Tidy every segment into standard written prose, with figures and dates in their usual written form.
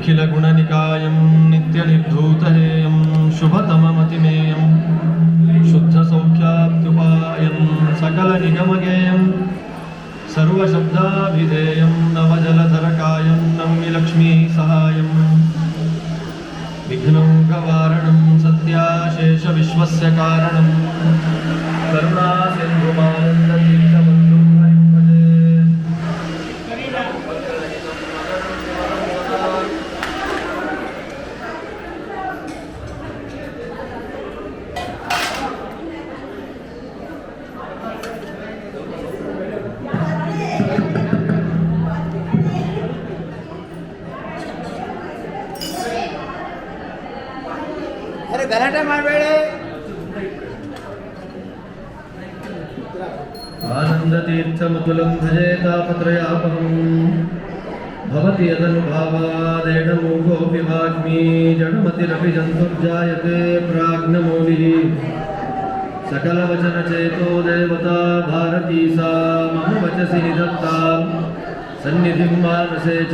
निखिलगुणनिकायं नित्यनिर्धूतहेयं शुभतममतिमेयं शुद्धसौख्याप्त्युपायं सकलनिगमगेयं सर्वशब्दाभिधेयं नवजलधरकायं नौमि लक्ष्मीसहायं विघ्नौघवारणं सत्याशेषविश्वस्य कारणं करुणासिन्धुमानन्दतीर्थबन्धुं हरिं भजे। ಗಲಾಟೆ ಮಾಡಬೇಡಿ. आनन्दतीर्थमतुलं भजे तापत्रयापहं भवति यदनुभावादेडमूकोऽपि वाग्मी जडमतिरपि जन्तुर्जायते प्राज्ञमौलिः सकलवचनचेतो देवता भारती सा मम वचसि निधत्तां सन्निधिं मानसे च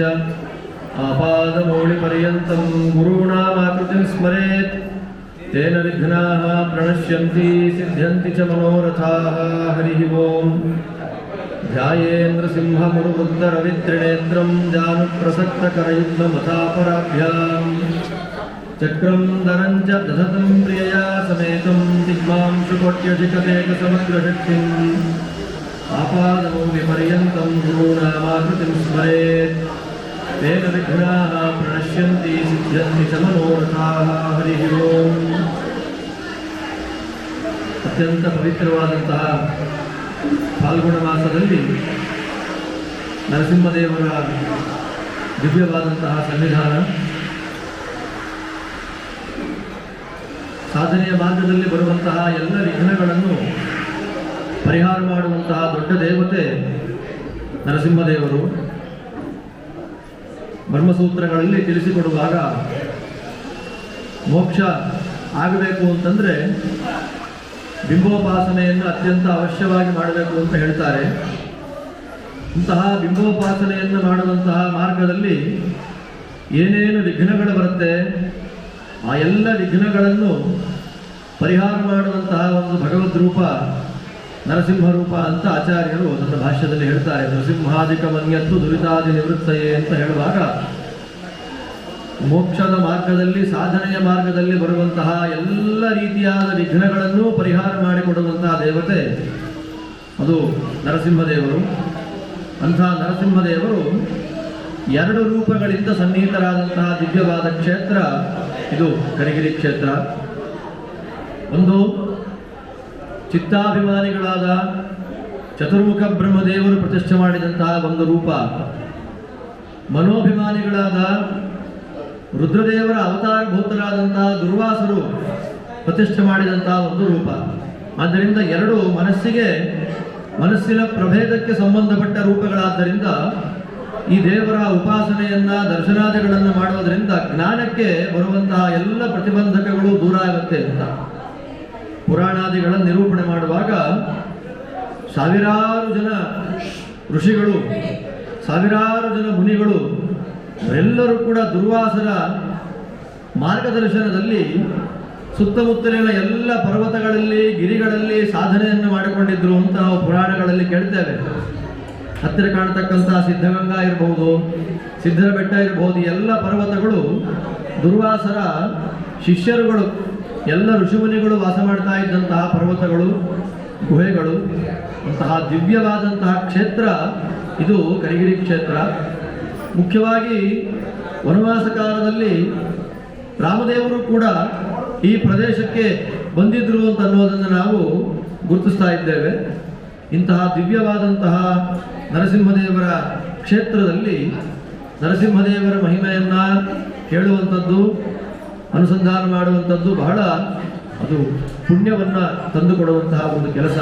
आपादमौलिपर्यन्तं गुरूणामाकृतिं स्मरेत् तेन विघ्नाः प्रणश्यन्ति सिद्ध्यन्ति च मनोरथाः। हरिः ओम्। ध्यायेन्द्रसिंहमुरुवृत्तरवित्रिनेत्रं जानुप्रसक्तकरयुग्ममथापराभ्यां चक्रं दरं च दधतं प्रियया समेतं दिग्मां शुकोट्यधिकतेकसमग्रशक्तिम् आपादमौलिपर्यन्तं गुरूणामाकृतिं स्मरेत् तेन विघ्नाः प्रणश्यन्ति सिद्ध्यन्ति च मनोरथाः। हरिः ओम्। ಅತ್ಯಂತ ಪವಿತ್ರವಾದಂತಹ ಫಾಲ್ಗುಣ ಮಾಸದಲ್ಲಿ ನರಸಿಂಹದೇವರ ದಿವ್ಯವಾದಂತಹ ಸನ್ನಿಧಾನ, ಸಾಧನೆಯ ಮಾರ್ಗದಲ್ಲಿ ಬರುವಂತಹ ಎಲ್ಲ ವಿಘ್ನಗಳನ್ನು ಪರಿಹಾರ ಮಾಡುವಂತಹ ದೊಡ್ಡ ದೇವತೆ ನರಸಿಂಹದೇವರು. ಬ್ರಹ್ಮಸೂತ್ರಗಳಲ್ಲಿ ತಿಳಿಸಿಕೊಡುವಾಗ ಮೋಕ್ಷ ಆಗಬೇಕು ಅಂತಂದರೆ ಬಿಂಬೋಪಾಸನೆಯನ್ನು ಅತ್ಯಂತ ಅವಶ್ಯವಾಗಿ ಮಾಡಬೇಕು ಅಂತ ಹೇಳ್ತಾರೆ. ಇಂತಹ ಬಿಂಬೋಪಾಸನೆಯನ್ನು ಮಾಡುವಂತಹ ಮಾರ್ಗದಲ್ಲಿ ಏನೇನು ವಿಘ್ನಗಳು ಬರುತ್ತೆ ಆ ಎಲ್ಲ ವಿಘ್ನಗಳನ್ನು ಪರಿಹಾರ ಮಾಡುವಂತಹ ಒಂದು ಭಗವದ್ ರೂಪ ನರಸಿಂಹ ರೂಪ ಅಂತ ಆಚಾರ್ಯರು ತನ್ನ ಭಾಷ್ಯದಲ್ಲಿ ಹೇಳ್ತಾರೆ. ನರಸಿಂಹಾದಿಕ ಮನ್ಯತ್ತು ದುರಿತಾದಿ ನಿವೃತ್ತಯೇ ಅಂತ ಹೇಳುವಾಗ ಮೋಕ್ಷದ ಮಾರ್ಗದಲ್ಲಿ, ಸಾಧನೆಯ ಮಾರ್ಗದಲ್ಲಿ ಬರುವಂತಹ ಎಲ್ಲ ರೀತಿಯಾದ ವಿಘ್ನಗಳನ್ನು ಪರಿಹಾರ ಮಾಡಿಕೊಡುವಂತಹ ದೇವತೆ ಅದು ನರಸಿಂಹದೇವರು. ಅಂತಹ ನರಸಿಂಹದೇವರು ಎರಡು ರೂಪಗಳಿಂದ ಸನ್ನಿಹಿತರಾದಂತಹ ದಿವ್ಯವಾದ ಕ್ಷೇತ್ರ ಇದು ಕರಿಗಿರಿ ಕ್ಷೇತ್ರ. ಒಂದು ಚಿತ್ತಾಭಿಮಾನಿಗಳಾದ ಚತುರ್ಮುಖ ಬ್ರಹ್ಮದೇವರು ಪ್ರತಿಷ್ಠೆ ಮಾಡಿದಂತಹ ಒಂದು ರೂಪ, ಮನೋಭಿಮಾನಿಗಳಾದ ರುದ್ರದೇವರ ಅವತಾರಭೂತರಾದಂತಹ ದುರ್ವಾಸರು ಪ್ರತಿಷ್ಠೆ ಮಾಡಿದಂತಹ ಒಂದು ರೂಪ. ಆದ್ದರಿಂದ ಎರಡು ಮನಸ್ಸಿನ ಪ್ರಭೇದಕ್ಕೆ ಸಂಬಂಧಪಟ್ಟ ರೂಪಗಳಾದ್ದರಿಂದ ಈ ದೇವರ ಉಪಾಸನೆಯನ್ನ, ದರ್ಶನಾದಿಗಳನ್ನು ಮಾಡೋದರಿಂದ ಜ್ಞಾನಕ್ಕೆ ಬರುವಂತಹ ಎಲ್ಲ ಪ್ರತಿಬಂಧಕಗಳು ದೂರ ಆಗುತ್ತೆ ಅಂತ ಪುರಾಣಾದಿಗಳ ನಿರೂಪಣೆ ಮಾಡುವಾಗ ಸಾವಿರಾರು ಜನ ಋಷಿಗಳು, ಸಾವಿರಾರು ಜನ ಮುನಿಗಳು ಎಲ್ಲರೂ ಕೂಡ ದುರ್ವಾಸರ ಮಾರ್ಗದರ್ಶನದಲ್ಲಿ ಸುತ್ತಮುತ್ತಲಿನ ಎಲ್ಲ ಪರ್ವತಗಳಲ್ಲಿ, ಗಿರಿಗಳಲ್ಲಿ ಸಾಧನೆಯನ್ನು ಮಾಡಿಕೊಂಡಿದ್ರು ಅಂತ ನಾವು ಪುರಾಣಗಳಲ್ಲಿ ಕೇಳ್ತೇವೆ. ಹತ್ತಿರ ಕಾಣತಕ್ಕಂತಹ ಸಿದ್ಧಗಂಗಾ ಇರಬಹುದು, ಸಿದ್ಧರ ಬೆಟ್ಟ ಇರಬಹುದು, ಎಲ್ಲ ಪರ್ವತಗಳು ದುರ್ವಾಸರ ಶಿಷ್ಯರುಗಳು, ಎಲ್ಲ ಋಷಿಮುನಿಗಳು ವಾಸ ಮಾಡ್ತಾ ಇದ್ದಂತಹ ಪರ್ವತಗಳು, ಗುಹೆಗಳು. ಅಂತಹ ದಿವ್ಯವಾದಂತಹ ಕ್ಷೇತ್ರ ಇದು ಕರಿಗಿರಿ ಕ್ಷೇತ್ರ. ಮುಖ್ಯವಾಗಿ ವನವಾಸ ಕಾಲದಲ್ಲಿ ರಾಮದೇವರು ಕೂಡ ಈ ಪ್ರದೇಶಕ್ಕೆ ಬಂದಿದ್ರು ಅಂತ ಅನ್ನೋದನ್ನು ನಾವು ಗುರುತಿಸ್ತಾ ಇದ್ದೇವೆ. ಇಂತಹ ದಿವ್ಯವಾದಂತಹ ನರಸಿಂಹದೇವರ ಕ್ಷೇತ್ರದಲ್ಲಿ ನರಸಿಂಹದೇವರ ಮಹಿಮೆಯನ್ನ ಕೇಳುವಂಥದ್ದು, ಅನುಸಂಧಾನ ಮಾಡುವಂಥದ್ದು ಬಹಳ ಅದು ಪುಣ್ಯವನ್ನ ತಂದುಕೊಡುವಂತಹ ಒಂದು ಕೆಲಸ.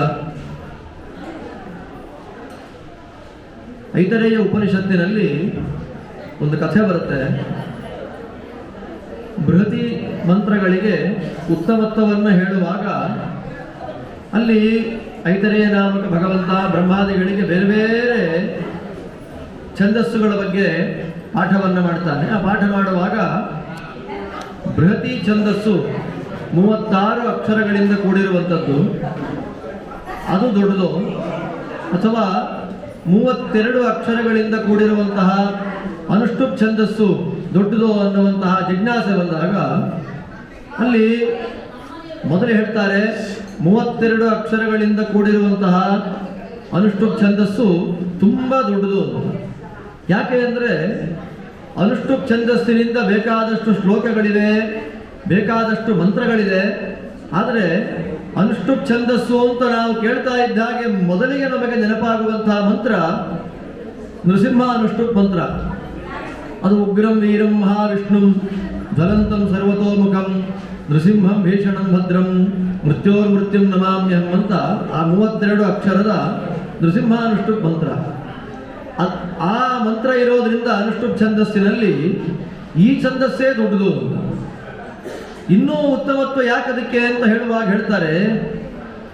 ಐತರೇಯ ಉಪನಿಷತ್ತಿನಲ್ಲಿ ಒಂದು ಕಥೆ ಬರುತ್ತೆ. ಬೃಹತಿ ಮಂತ್ರಗಳಿಗೆ ಉತ್ತಮತ್ವವನ್ನು ಹೇಳುವಾಗ ಅಲ್ಲಿ ಐತರೇಯ ನಾಮಕ ಭಗವಂತ ಬ್ರಹ್ಮಾದಿಗಳಿಗೆ ಬೇರೆ ಬೇರೆ ಛಂದಸ್ಸುಗಳ ಬಗ್ಗೆ ಪಾಠವನ್ನು ಮಾಡ್ತಾನೆ. ಆ ಪಾಠ ಮಾಡುವಾಗ ಬೃಹತಿ ಛಂದಸ್ಸು 36 ಅಕ್ಷರಗಳಿಂದ ಕೂಡಿರುವಂಥದ್ದು, ಅದು ದೊಡ್ಡದು, ಅಥವಾ 32 ಅಕ್ಷರಗಳಿಂದ ಕೂಡಿರುವಂತಹ ಅನುಷ್ಠುಪ್ ಛಂದಸ್ಸು ದೊಡ್ಡದು ಅನ್ನುವಂತಹ ಜಿಜ್ಞಾಸೆ ಬಂದಾಗ ಅಲ್ಲಿ ಮೊದಲು ಹೇಳ್ತಾರೆ 32 ಅಕ್ಷರಗಳಿಂದ ಕೂಡಿರುವಂತಹ ಅನುಷ್ಠುಪ್ ಛಂದಸ್ಸು ತುಂಬ ದೊಡ್ಡದು. ಯಾಕೆ ಅಂದರೆ ಅನುಷ್ಠುಪ್ ಛಂದಸ್ಸಿನಿಂದ ಬೇಕಾದಷ್ಟು ಶ್ಲೋಕಗಳಿವೆ, ಬೇಕಾದಷ್ಟು ಮಂತ್ರಗಳಿದೆ. ಆದರೆ ಅನುಷ್ಠುಪ್ ಛಂದಸ್ಸು ಅಂತ ನಾವು ಕೇಳ್ತಾ ಇದ್ದ ಹಾಗೆ ಮೊದಲಿಗೆ ನಮಗೆ ನೆನಪಾಗುವಂತಹ ಮಂತ್ರ ನೃಸಿಂಹ ಅನುಷ್ಠುಪ್ ಮಂತ್ರ. ಅದು ಉಗ್ರಂ ವೀರಂ ಮಹಾವಿಷ್ಣುಂ ಜ್ವಲಂತಂ ಸರ್ವತೋಮುಖಂ ನೃಸಿಂಹಂ ಭೀಷಣಂ ಭದ್ರಂ ಮೃತ್ಯೋರ್ಮೃತ್ಯುಂ ನಮಾಮ್ಯಹಂ ಅಂತ ಆ 32 ಅಕ್ಷರದ ನೃಸಿಂಹಾನುಷ್ಠುಪ್ ಮಂತ್ರ. ಆ ಮಂತ್ರ ಇರೋದ್ರಿಂದ ಅನುಷ್ಠುಪ್ ಛಂದಸ್ಸಿನಲ್ಲಿ ಈ ಛಂದಸ್ಸೇ ದೊಡ್ಡದು. ಇನ್ನೂ ಉತ್ತಮತ್ವ ಯಾಕದಕ್ಕೆ ಅಂತ ಹೇಳುವಾಗ ಹೇಳ್ತಾರೆ,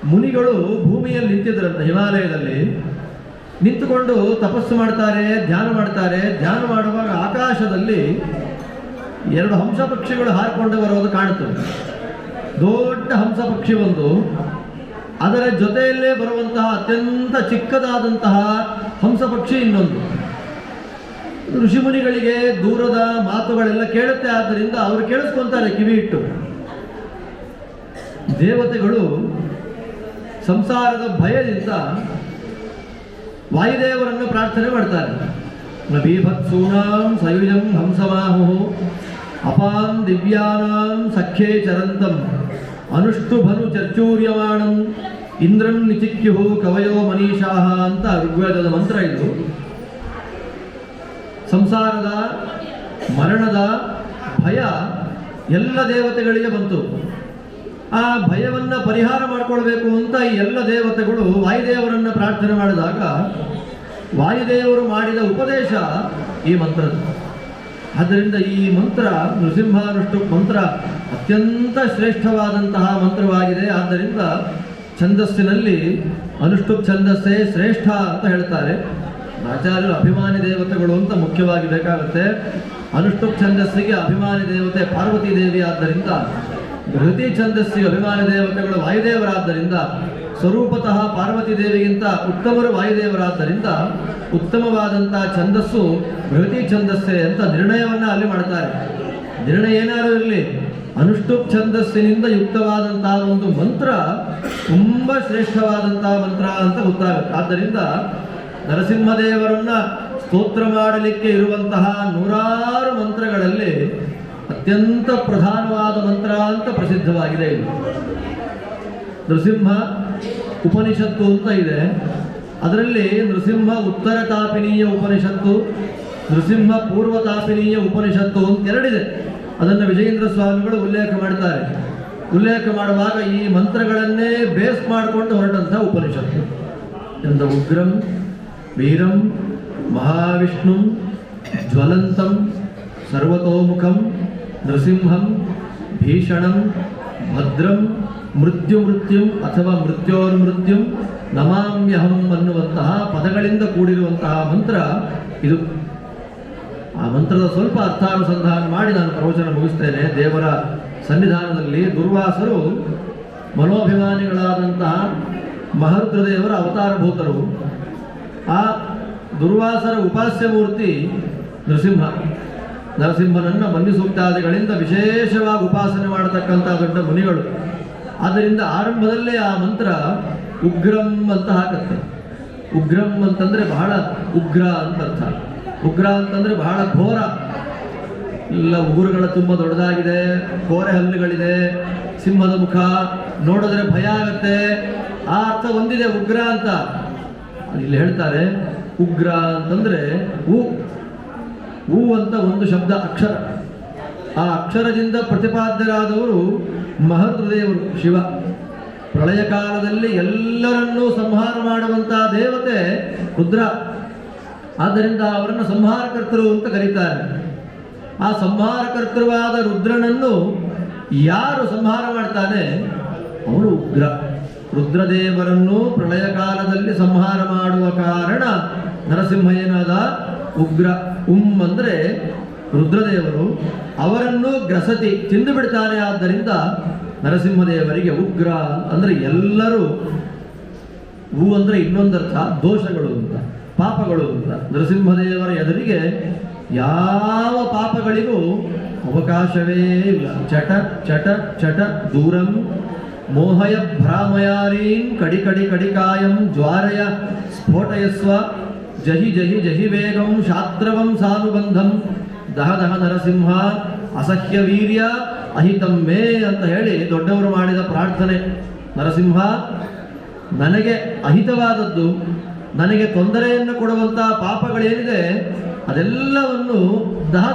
ಮುನಿಗಳು ಭೂಮಿಯಲ್ಲಿ ನಿಂತಿದ್ರಂತೆ, ಹಿಮಾಲಯದಲ್ಲಿ ನಿಂತುಕೊಂಡು ತಪಸ್ಸು ಮಾಡ್ತಾರೆ, ಧ್ಯಾನ ಮಾಡ್ತಾರೆ. ಧ್ಯಾನ ಮಾಡುವಾಗ ಆಕಾಶದಲ್ಲಿ 2 ಹಂಸ ಪಕ್ಷಿಗಳು ಹಾರಿಕೊಂಡು ಬರೋದು ಕಾಣುತ್ತದೆ. ದೊಡ್ಡ ಹಂಸ ಪಕ್ಷಿ ಒಂದು, ಅದರ ಜೊತೆಯಲ್ಲೇ ಬರುವಂತಹ ಅತ್ಯಂತ ಚಿಕ್ಕದಾದಂತಹ ಹಂಸ ಪಕ್ಷಿ ಇನ್ನೊಂದು. ಋಷಿಮುನಿಗಳಿಗೆ ದೂರದ ಮಾತುಗಳೆಲ್ಲ ಕೇಳುತ್ತೆ, ಆದ್ದರಿಂದ ಅವರು ಕೇಳಿಸ್ಕೊಂತಾರೆ ಕಿವಿ ಇಟ್ಟು. ದೇವತೆಗಳು ಸಂಸಾರದ ಭಯದಿಂದ ವಾಯುದೇವರನ್ನು ಪ್ರಾರ್ಥನೆ ಮಾಡ್ತಾರೆ. ನಬೀಭತ್ಸೂನಾಂ ಸಯುಜಂ ಹಂಸಮಾಹು ಅಪಾಂ ದಿವ್ಯಾನಾಂ ಸಖ್ಯೇ ಚರಂತಂ ಅನುಷ್ಠುಭನು ಚರ್ಚೂರ್ಯಮಾಣಂ ಇಂದ್ರಂ ನಿಚಿಕ್ಯುಹು ಕವಯೋ ಮನೀಷಾಹ ಅಂತ ಋಗ್ವೇದದ ಮಂತ್ರ ಇದು. ಸಂಸಾರದ ಮರಣದ ಭಯ ಎಲ್ಲ ದೇವತೆಗಳಿಗೆ ಬಂತು. ಆ ಭಯವನ್ನು ಪರಿಹಾರ ಮಾಡಿಕೊಳ್ಬೇಕು ಅಂತ ಈ ಎಲ್ಲ ದೇವತೆಗಳು ವಾಯುದೇವರನ್ನು ಪ್ರಾರ್ಥನೆ ಮಾಡಿದಾಗ ವಾಯುದೇವರು ಮಾಡಿದ ಉಪದೇಶ ಈ ಮಂತ್ರದ. ಆದ್ದರಿಂದ ಈ ಮಂತ್ರ ನೃಸಿಂಹಾನುಷ್ಠುಪ್ ಮಂತ್ರ ಅತ್ಯಂತ ಶ್ರೇಷ್ಠವಾದಂತಹ ಮಂತ್ರವಾಗಿದೆ. ಆದ್ದರಿಂದ ಛಂದಸ್ಸಿನಲ್ಲಿ ಅನುಷ್ಠುಪ್ ಛಂದಸ್ಸೇ ಶ್ರೇಷ್ಠ ಅಂತ ಹೇಳ್ತಾರೆ ಆಚಾರ್ಯರು. ಅಭಿಮಾನಿ ದೇವತೆಗಳು ಅಂತ ಮುಖ್ಯವಾಗಿ ಬೇಕಾಗುತ್ತೆ. ಅನುಷ್ಠುಪ್ ಛಂದಸ್ಸಿಗೆ ಅಭಿಮಾನಿ ದೇವತೆ ಪಾರ್ವತಿ ದೇವಿ ಆದ್ದರಿಂದ, ಬೃಹತಿ ಛಂದಸ್ಸಿಗೆ ಅಭಿಮಾನಿ ದೇವತೆಗಳು ವಾಯುದೇವರಾದ್ದರಿಂದ, ಸ್ವರೂಪತಃ ಪಾರ್ವತಿ ದೇವಿಗಿಂತ ಉತ್ತಮರು ವಾಯುದೇವರಾದ್ದರಿಂದ ಉತ್ತಮವಾದಂತಹ ಛಂದಸ್ಸು ಬೃಹತಿ ಛಂದಸ್ಸೇ ಅಂತ ನಿರ್ಣಯವನ್ನು ಅಲ್ಲಿ ಮಾಡ್ತಾರೆ. ನಿರ್ಣಯ ಏನಾದರೂ ಇರಲಿ, ಅನುಷ್ಠುಪ್ ಛಂದಸ್ಸಿನಿಂದ ಯುಕ್ತವಾದಂತಹ ಒಂದು ಮಂತ್ರ ತುಂಬ ಶ್ರೇಷ್ಠವಾದಂತಹ ಮಂತ್ರ ಅಂತ ಗೊತ್ತಾಗುತ್ತೆ. ಆದ್ದರಿಂದ ನರಸಿಂಹದೇವರನ್ನ ಸ್ತೋತ್ರ ಮಾಡಲಿಕ್ಕೆ ಇರುವಂತಹ 100 ಮಂತ್ರಗಳಲ್ಲಿ ಅತ್ಯಂತ ಪ್ರಧಾನವಾದ ಮಂತ್ರ ಅಂತ ಪ್ರಸಿದ್ಧವಾಗಿದೆ ಇದು. ನೃಸಿಂಹ ಉಪನಿಷತ್ತು ಅಂತ ಇದೆ. ಅದರಲ್ಲಿ ನೃಸಿಂಹ ಉತ್ತರ ತಾಪಿನೀಯ ಉಪನಿಷತ್ತು, ನೃಸಿಂಹ ಪೂರ್ವ ತಾಪಿನೀಯ ಉಪನಿಷತ್ತು ಅಂತ ಎರಡಿದೆ. ಅದನ್ನು ವಿಜಯೇಂದ್ರ ಸ್ವಾಮಿಗಳು ಉಲ್ಲೇಖ ಮಾಡ್ತಾರೆ. ಉಲ್ಲೇಖ ಮಾಡುವಾಗ ಈ ಮಂತ್ರಗಳನ್ನೇ ಬೇಸ್ ಮಾಡಿಕೊಂಡು ಹೊರಟಂಥ ಉಪನಿಷತ್ತು. ಎಂದ ಉಗ್ರಂ ವೀರಂ ಮಹಾವಿಷ್ಣುಂ ಜ್ವಲಂತಂ ಸರ್ವತೋಮುಖಂ ನೃಸಿಂಹಂ ಭೀಷಣಂ ಭದ್ರಂ ಮೃತ್ಯುಂ ಅಥವಾ ಮೃತ್ಯೋರ್ಮೃತ್ಯುಂ ನಮಾಮ್ಯಹಂ ಅನ್ನುವಂತಹ ಪದಗಳಿಂದ ಕೂಡಿರುವಂತಹ ಮಂತ್ರ ಇದು. ಆ ಮಂತ್ರದ ಸ್ವಲ್ಪ ಅರ್ಥಾನುಸಂಧಾನ ಮಾಡಿ ನಾನು ಪ್ರವಚನ ಮುಗಿಸ್ತೇನೆ. ದೇವರ ಸನ್ನಿಧಾನದಲ್ಲಿ ದುರ್ವಾಸರು ಮನೋಭಿಮಾನಿಗಳಾದಂತಹ ಮಹರುದ್ರದೇವರ ಅವತಾರಭೂತರು. ಆ ದುರ್ವಾಸರ ಉಪಾಸ್ಯ ಮೂರ್ತಿ ನೃಸಿಂಹ. ನರಸಿಂಹನನ್ನು ಬನ್ನಿ ಸೂಕ್ತಾದಿಗಳಿಂದ ವಿಶೇಷವಾಗಿ ಉಪಾಸನೆ ಮಾಡತಕ್ಕಂಥ ದೊಡ್ಡ ಮುನಿಗಳು. ಆದ್ದರಿಂದ ಆರಂಭದಲ್ಲೇ ಆ ಮಂತ್ರ ಉಗ್ರಂ ಅಂತ ಹಾಕತ್ತೆ. ಉಗ್ರಂ ಅಂತಂದರೆ ಬಹಳ ಉಗ್ರ ಅಂತ ಅರ್ಥ. ಉಗ್ರ ಅಂತಂದರೆ ಬಹಳ ಘೋರ. ಎಲ್ಲ ಉಗುರುಗಳ ತುಂಬ ದೊಡ್ಡದಾಗಿದೆ, ಕೋರೆ ಹಲ್ಲುಗಳಿದೆ, ಸಿಂಹದ ಮುಖ, ನೋಡಿದ್ರೆ ಭಯ ಆಗತ್ತೆ. ಆ ಅರ್ಥ ಒಂದಿದೆ ಉಗ್ರ ಅಂತ. ಇಲ್ಲಿ ಹೇಳ್ತಾರೆ ಉಗ್ರ ಅಂತಂದರೆ ಊ ಅಂತ ಒಂದು ಶಬ್ದ ಅಕ್ಷರ. ಆ ಅಕ್ಷರದಿಂದ ಪ್ರತಿಪಾದ್ಯರಾದವರು ಮಹರುದ್ರದೇವರು ಶಿವ. ಪ್ರಳಯ ಕಾಲದಲ್ಲಿ ಎಲ್ಲರನ್ನೂ ಸಂಹಾರ ಮಾಡುವಂತಹ ದೇವತೆ ರುದ್ರ. ಆದ್ದರಿಂದ ಅವರನ್ನು ಸಂಹಾರಕರ್ತರು ಅಂತ ಕರೀತಾರೆ. ಆ ಸಂಹಾರಕರ್ತೃವಾದ ರುದ್ರನನ್ನು ಯಾರು ಸಂಹಾರ ಮಾಡ್ತಾನೆ ಅವನು ಉಗ್ರ. ರುದ್ರದೇವರನ್ನು ಪ್ರಳಯ ಕಾಲದಲ್ಲಿ ಸಂಹಾರ ಮಾಡುವ ಕಾರಣ ನರಸಿಂಹ ಏನಾದ ಉಗ್ರ. ಅಂದರೆ ರುದ್ರದೇವರು, ಅವರನ್ನು ಗ್ರಸತಿ ತಿಂದು ಬಿಡ್ತಾನೆ. ಆದ್ದರಿಂದ ನರಸಿಂಹದೇವರಿಗೆ ಉಗ್ರ ಅಂದರೆ ಎಲ್ಲರೂ, ಅಂದರೆ ಇನ್ನೊಂದರ್ಥ ದೋಷಗಳು ಅಂತ, ಪಾಪಗಳು ಅಂತ. ನರಸಿಂಹದೇವರ ಎದುರಿಗೆ ಯಾವ ಪಾಪಗಳಿಗೂ ಅವಕಾಶವೇ ಇಲ್ಲ. ಚಟ ಚಟ ಚಟ ದೂರಂ ಮೋಹಯ ಭ್ರಾಮಯಾರೀನ್ ಕಡಿ ಕಡಿ ಕಡಿಕಾಯಂ ಜ್ವಾರಯ ಸ್ಫೋಟಯಸ್ವ ಜಹಿ ಜಹಿ ಜಹಿ ವೇಗಂ ಶಾಸ್ತ್ರವಂ ಸಾನುಬಂಧಂ ದಹ ದಹ ನರಸಿಂಹ ಅಸಹ್ಯ ವೀರ್ಯ ಅಹಿತಂ ಮೇ ಅಂತ ಹೇಳಿ ದೊಡ್ಡವರು ಮಾಡಿದ ಪ್ರಾರ್ಥನೆ. ನರಸಿಂಹ, ನನಗೆ ಅಹಿತವಾದದ್ದು, ನನಗೆ ತೊಂದರೆಯನ್ನು ಕೊಡುವಂಥ ಪಾಪಗಳೇನಿದೆ ಅದೆಲ್ಲವನ್ನು ದಹ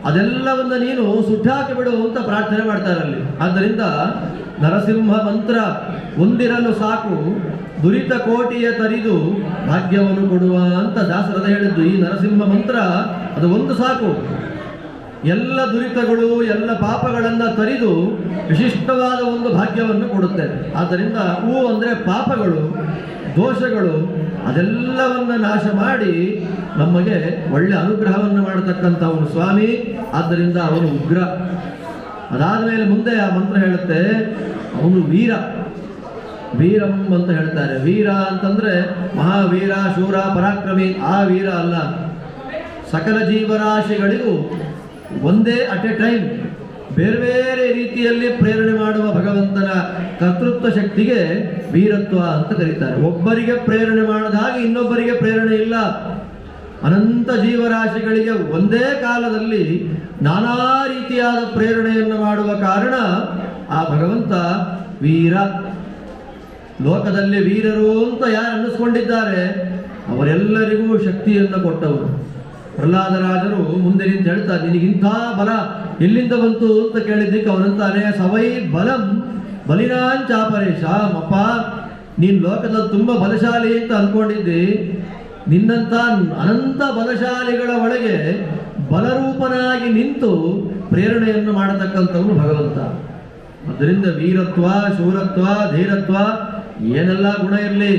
ಅದೆಲ್ಲವನ್ನು ನೀನು ಸುಟ್ಟಾಕಿ ಬಿಡು ಅಂತ ಪ್ರಾರ್ಥನೆ ಮಾಡ್ತಾರಲ್ಲಿ. ಆದ್ದರಿಂದ ನರಸಿಂಹ ಮಂತ್ರ ಒಂದಿರಲು ಸಾಕು, ದುರಿತ ಕೋಟಿಯ ತರಿದು ಭಾಗ್ಯವನ್ನು ಕೊಡುವ ಅಂತ ದಾಸರದ ಹೇಳಿದ್ದು. ಈ ನರಸಿಂಹ ಮಂತ್ರ ಅದು ಒಂದು ಸಾಕು, ಎಲ್ಲ ದುರಿತಗಳು ಎಲ್ಲ ಪಾಪಗಳನ್ನು ತರಿದು ವಿಶಿಷ್ಟವಾದ ಒಂದು ಭಾಗ್ಯವನ್ನು ಕೊಡುತ್ತೆ. ಆದ್ದರಿಂದ ಅಂದರೆ ಪಾಪಗಳು ದೋಷಗಳು ಅದೆಲ್ಲವನ್ನು ನಾಶ ಮಾಡಿ ನಮಗೆ ಒಳ್ಳೆ ಅನುಗ್ರಹವನ್ನು ಮಾಡತಕ್ಕಂಥವನು ಸ್ವಾಮಿ. ಆದ್ದರಿಂದ ಅವನು ಉಗ್ರ. ಅದಾದ ಮೇಲೆ ಮುಂದೆ ಆ ಮಂತ್ರ ಹೇಳುತ್ತೆ, ಅವನು ವೀರ. ವೀರಂ ಅಂತ ಹೇಳ್ತಾರೆ. ವೀರ ಅಂತಂದ್ರೆ ಮಹಾವೀರ, ಶೂರ, ಪರಾಕ್ರಮಿ ಆ ವೀರ ಅಲ್ಲ. ಸಕಲ ಜೀವರಾಶಿಗಳಿಗೂ ಒಂದೇ ಅಟ್ ಎ ಟೈಮ್ ಬೇರೆ ಬೇರೆ ರೀತಿಯಲ್ಲಿ ಪ್ರೇರಣೆ ಮಾಡುವ ಭಗವಂತನ ಕರ್ತೃತ್ವ ಶಕ್ತಿಗೆ ವೀರತ್ವ ಅಂತ ಕರೀತಾರೆ. ಒಬ್ಬರಿಗೆ ಪ್ರೇರಣೆ ಮಾಡದ ಹಾಗೆ ಇನ್ನೊಬ್ಬರಿಗೆ ಪ್ರೇರಣೆ ಇಲ್ಲ. ಅನಂತ ಜೀವರಾಶಿಗಳಿಗೆ ಒಂದೇ ಕಾಲದಲ್ಲಿ ನಾನಾ ರೀತಿಯಾದ ಪ್ರೇರಣೆಯನ್ನು ಮಾಡುವ ಕಾರಣ ಆ ಭಗವಂತ ವೀರ. ಲೋಕದಲ್ಲಿ ವೀರರು ಅಂತ ಯಾರು ಅನ್ನಿಸ್ಕೊಂಡಿದ್ದಾರೆ ಅವರೆಲ್ಲರಿಗೂ ಶಕ್ತಿಯನ್ನು ಕೊಟ್ಟವರು. ಪ್ರಹ್ಲಾದರಾಜರು ಮುಂದೆ ನಿಂತು ಹೇಳ್ತಾರೆ, ನಿನಗಿಂಥ ಬಲ ಎಲ್ಲಿಂದ ಬಂತು ಅಂತ ಕೇಳಿದ್ದಕ್ಕೆ ಅವನಂತಾನೆ, ಸವೈ ಬಲಂ ಬಲಿನಾಂಚಾಪರೇಶ. ಅಪ್ಪ, ನೀನು ಲೋಕದಲ್ಲಿ ತುಂಬ ಬಲಶಾಲಿ ಅಂತ ಅಂದ್ಕೊಂಡಿದ್ದಿ, ನಿನ್ನಂಥ ಅನಂತ ಬಲಶಾಲಿಗಳ ಒಳಗೆ ಬಲರೂಪನಾಗಿ ನಿಂತು ಪ್ರೇರಣೆಯನ್ನು ಮಾಡತಕ್ಕಂಥವನು ಭಗವಂತ. ಅದರಿಂದ ವೀರತ್ವ, ಶೂರತ್ವ, ಧೀರತ್ವ ಏನೆಲ್ಲ ಗುಣ ಇರಲಿ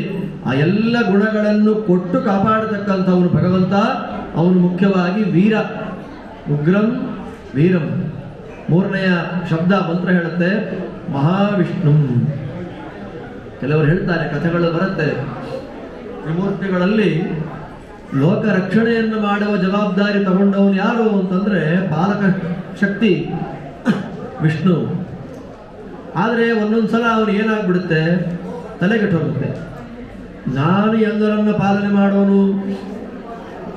ಆ ಎಲ್ಲ ಗುಣಗಳನ್ನು ಕೊಟ್ಟು ಕಾಪಾಡತಕ್ಕಂಥವನು ಭಗವಂತ. ಅವನು ಮುಖ್ಯವಾಗಿ ವೀರ. ಉಗ್ರಂ ವೀರಂ. ಮೂರನೆಯ ಶಬ್ದ ಮಂತ್ರ ಹೇಳುತ್ತೆ ಮಹಾವಿಷ್ಣು. ಕೆಲವರು ಹೇಳ್ತಾರೆ, ಕಥೆಗಳು ಬರುತ್ತೆ, ತ್ರಿಮೂರ್ತಿಗಳಲ್ಲಿ ಲೋಕ ರಕ್ಷಣೆಯನ್ನು ಮಾಡುವ ಜವಾಬ್ದಾರಿ ತಗೊಂಡವನು ಯಾರು ಅಂತಂದ್ರೆ ಪಾಲಕ ಶಕ್ತಿ ವಿಷ್ಣು. ಆದರೆ ಒಂದೊಂದ್ಸಲ ಅವನು ಏನಾಗ್ಬಿಡುತ್ತೆ, ತಲೆಗೆಟ್ಟೋಗುತ್ತೆ. ನಾನು ಎಲ್ಲರನ್ನ ಪಾಲನೆ ಮಾಡೋನು,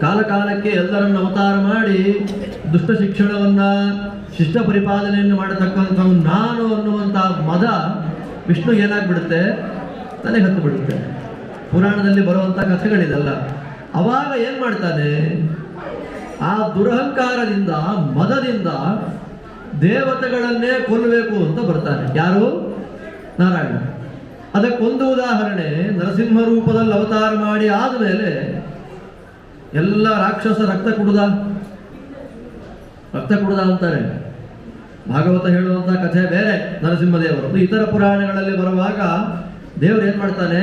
ಕಾಲ ಕಾಲಕ್ಕೆ ಎಲ್ಲರನ್ನು ಅವತಾರ ಮಾಡಿ ದುಷ್ಟ ಶಿಕ್ಷಣವನ್ನ ಶಿಷ್ಟ ಪರಿಪಾಲನೆಯನ್ನು ಮಾಡತಕ್ಕಂಥವನು ನಾನು ಅನ್ನುವಂಥ ಮದ ವಿಷ್ಣು ಏನಾಗ್ಬಿಡುತ್ತೆ, ತಲೆಗೆ ಹತ್ತು ಬಿಡುತ್ತೆ. ಪುರಾಣದಲ್ಲಿ ಬರುವಂಥ ಕಥೆಗಳಿದಲ್ಲ. ಅವಾಗ ಏನು ಮಾಡ್ತಾನೆ, ಆ ದುರಹಂಕಾರದಿಂದ ಮದದಿಂದ ದೇವತೆಗಳನ್ನೇ ಕೊಲ್ಲಬೇಕು ಅಂತ ಬರ್ತಾನೆ. ಯಾರು? ನಾರಾಯಣ. ಅದಕ್ಕೊಂದು ಉದಾಹರಣೆ, ನರಸಿಂಹ ರೂಪದಲ್ಲಿ ಅವತಾರ ಮಾಡಿ ಆದಮೇಲೆ ಎಲ್ಲ ರಾಕ್ಷಸ ರಕ್ತ ಕುಡ್ದ ಅಂತಾರೆ. ಭಾಗವತ ಹೇಳುವಂಥ ಕಥೆ ಬೇರೆ, ನರಸಿಂಹದೇವರು. ಇತರ ಪುರಾಣಗಳಲ್ಲಿ ಬರುವಾಗ ದೇವರು ಏನು ಮಾಡ್ತಾನೆ,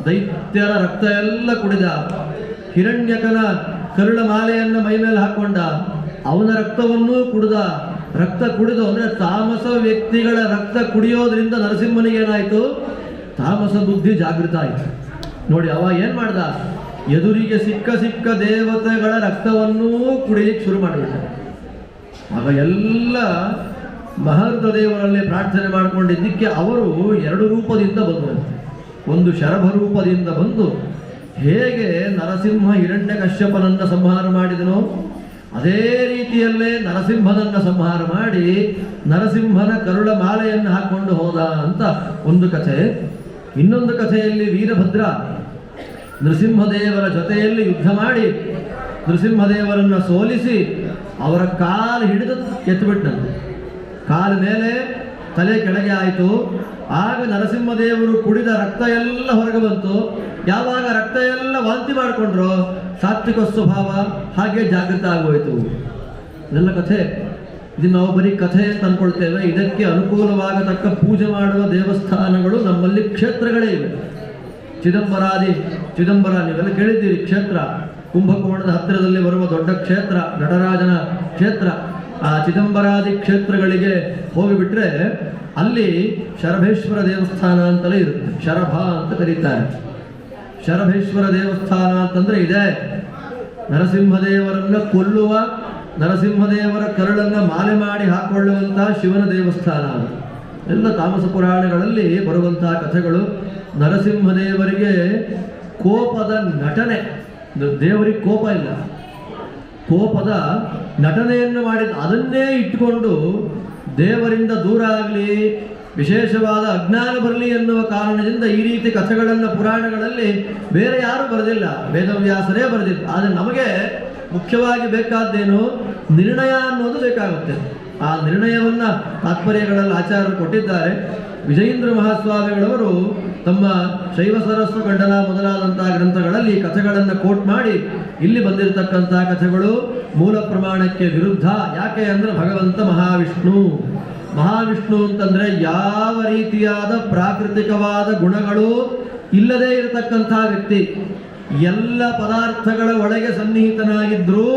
ದೈತ್ಯರ ರಕ್ತ ಎಲ್ಲ ಕುಡಿದ, ಹಿರಣ್ಯಕನ ಕರುಳ ಮಾಲೆಯನ್ನು ಮೈ ಮೇಲೆ ಹಾಕೊಂಡ, ಅವನ ರಕ್ತವನ್ನೂ ಕುಡಿದ. ರಕ್ತ ಕುಡಿದು ಅಂದರೆ ತಾಮಸ ವ್ಯಕ್ತಿಗಳ ರಕ್ತ ಕುಡಿಯೋದ್ರಿಂದ ನರಸಿಂಹನಿಗೆ ಏನಾಯಿತು, ತಾಮಸ ಬುದ್ಧಿ ಜಾಗೃತ ಆಯಿತು. ನೋಡಿ, ಅವ ಏನು ಮಾಡ್ದ, ಎದುರಿಗೆ ಸಿಕ್ಕ ದೇವತೆಗಳ ರಕ್ತವನ್ನೂ ಕುಡಿಯಲಿಕ್ಕೆ ಶುರು ಮಾಡಿಬಿಟ್ಟ. ಆಗ ಎಲ್ಲ ಮಹರ್ತ ದೇವರಲ್ಲಿ ಪ್ರಾರ್ಥನೆ ಮಾಡಿಕೊಂಡಿದ್ದಕ್ಕೆ ಅವರು ಎರಡು ರೂಪದಿಂದ ಬಂದರು. ಒಂದು ಶರಭ ರೂಪದಿಂದ ಬಂದು ಹೇಗೆ ನರಸಿಂಹ ಹಿರಣ್ಯಕಶ್ಯಪನನ್ನು ಸಂಹಾರ ಮಾಡಿದನೋ ಅದೇ ರೀತಿಯಲ್ಲೇ ನರಸಿಂಹನನ್ನು ಸಂಹಾರ ಮಾಡಿ ನರಸಿಂಹನ ಕರುಳ ಮಾಲೆಯನ್ನು ಹಾಕೊಂಡು ಹೋದ ಅಂತ ಒಂದು ಕಥೆ. ಇನ್ನೊಂದು ಕಥೆಯಲ್ಲಿ ವೀರಭದ್ರ ನರಸಿಂಹದೇವರ ಜೊತೆಯಲ್ಲಿ ಯುದ್ಧ ಮಾಡಿ ನರಸಿಂಹದೇವರನ್ನು ಸೋಲಿಸಿ ಅವರ ಕಾಲು ಹಿಡಿದು ಎತ್ತುಬಿಟ್ಟಂತೆ. ಕಾಲ ಮೇಲೆ ತಲೆ ಕೆಳಗೆ ಆಯಿತು. ಆಗ ನರಸಿಂಹದೇವರು ಕುಡಿದ ರಕ್ತ ಎಲ್ಲ ಹೊರಗೆ ಬಂತು. ಯಾವಾಗ ರಕ್ತ ಎಲ್ಲ ವಾಂತಿ ಮಾಡಿಕೊಂಡ್ರು ಸಾತ್ವಿಕ ಸ್ವಭಾವ ಹಾಗೆ ಜಾಗೃತ ಆಗೋಯ್ತು. ಇದೆಲ್ಲ ಕಥೆ. ಇದು ನಾವು ಬರೀ ಕಥೆ ಅಂತ ಅಂದ್ಕೊಳ್ತೇವೆ. ಇದಕ್ಕೆ ಅನುಕೂಲವಾಗತಕ್ಕ ಪೂಜೆ ಮಾಡುವ ದೇವಸ್ಥಾನಗಳು ನಮ್ಮಲ್ಲಿ ಕ್ಷೇತ್ರಗಳೇ ಇವೆ. ಚಿದಂಬರ ನೀವೆಲ್ಲ ಕೇಳಿದ್ದೀರಿ ಕ್ಷೇತ್ರ. ಕುಂಭಕೋಣದ ಹತ್ತಿರದಲ್ಲಿ ಬರುವ ದೊಡ್ಡ ಕ್ಷೇತ್ರ ನಟರಾಜನ ಕ್ಷೇತ್ರ, ಆ ಚಿದಂಬರಾದಿ ಕ್ಷೇತ್ರಗಳಿಗೆ ಹೋಗಿಬಿಟ್ರೆ ಅಲ್ಲಿ ಶರಭೇಶ್ವರ ದೇವಸ್ಥಾನ ಅಂತಲೇ ಇರುತ್ತೆ. ಶರಭ ಅಂತ ಕರೀತಾರೆ. ಶರಭೇಶ್ವರ ದೇವಸ್ಥಾನ ಅಂತಂದ್ರೆ ಇದೆ, ನರಸಿಂಹದೇವರನ್ನ ಕೊಲ್ಲುವ, ನರಸಿಂಹದೇವರ ಕರುಳನ್ನ ಮಾಲೆ ಮಾಡಿ ಹಾಕೊಳ್ಳುವಂತಹ ಶಿವನ ದೇವಸ್ಥಾನ. ಎಲ್ಲ ತಾಮಸ ಪುರಾಣಗಳಲ್ಲಿ ಬರುವಂತಹ ಕಥೆಗಳು. ನರಸಿಂಹದೇವರಿಗೆ ಕೋಪದ ನಟನೆ, ದೇವರಿಗೆ ಕೋಪ ಇಲ್ಲ, ಕೋಪದ ನಟನೆಯನ್ನು ಮಾಡಿದ ಅದನ್ನೇ ಇಟ್ಟುಕೊಂಡು ದೇವರಿಂದ ದೂರ ಆಗಲಿ, ವಿಶೇಷವಾದ ಅಜ್ಞಾನ ಬರಲಿ ಎನ್ನುವ ಕಾರಣದಿಂದ ಈ ರೀತಿ ಕಥೆಗಳನ್ನು ಪುರಾಣಗಳಲ್ಲಿ ಬೇರೆ ಯಾರೂ ಬರೆದಿಲ್ಲ, ವೇದವ್ಯಾಸರೇ ಬರೆದಿಲ್ಲ. ಆದರೆ ನಮಗೆ ಮುಖ್ಯವಾಗಿ ಬೇಕಾದ್ದೇನು, ನಿರ್ಣಯ ಅನ್ನೋದು ಬೇಕಾಗುತ್ತೆ. ಆ ನಿರ್ಣಯವನ್ನ ತಾತ್ಪರ್ಯಗಳಲ್ಲಿ ಆಚಾರ್ಯರು ಕೊಟ್ಟಿದ್ದಾರೆ. ವಿಜಯೇಂದ್ರ ಮಹಾಸ್ವಾಮಿಗಳವರು ತಮ್ಮ ಶೈವ ಸರಸ್ವ ಖಂಡನ ಮೊದಲಾದಂತಹ ಗ್ರಂಥಗಳಲ್ಲಿ ಈ ಕಥೆಗಳನ್ನು ಕೋಟ್ ಮಾಡಿ ಇಲ್ಲಿ ಬಂದಿರತಕ್ಕಂತಹ ಕಥೆಗಳು ಮೂಲ ಪ್ರಮಾಣಕ್ಕೆ ವಿರುದ್ಧ. ಯಾಕೆ ಅಂದ್ರೆ ಭಗವಂತ ಮಹಾವಿಷ್ಣು. ಮಹಾವಿಷ್ಣು ಅಂತಂದ್ರೆ ಯಾವ ರೀತಿಯಾದ ಪ್ರಾಕೃತಿಕವಾದ ಗುಣಗಳು ಇಲ್ಲದೇ ಇರತಕ್ಕಂತಹ ವ್ಯಕ್ತಿ. ಎಲ್ಲ ಪದಾರ್ಥಗಳ ಒಳಗೆ ಸನ್ನಿಹಿತನಾಗಿದ್ರೂ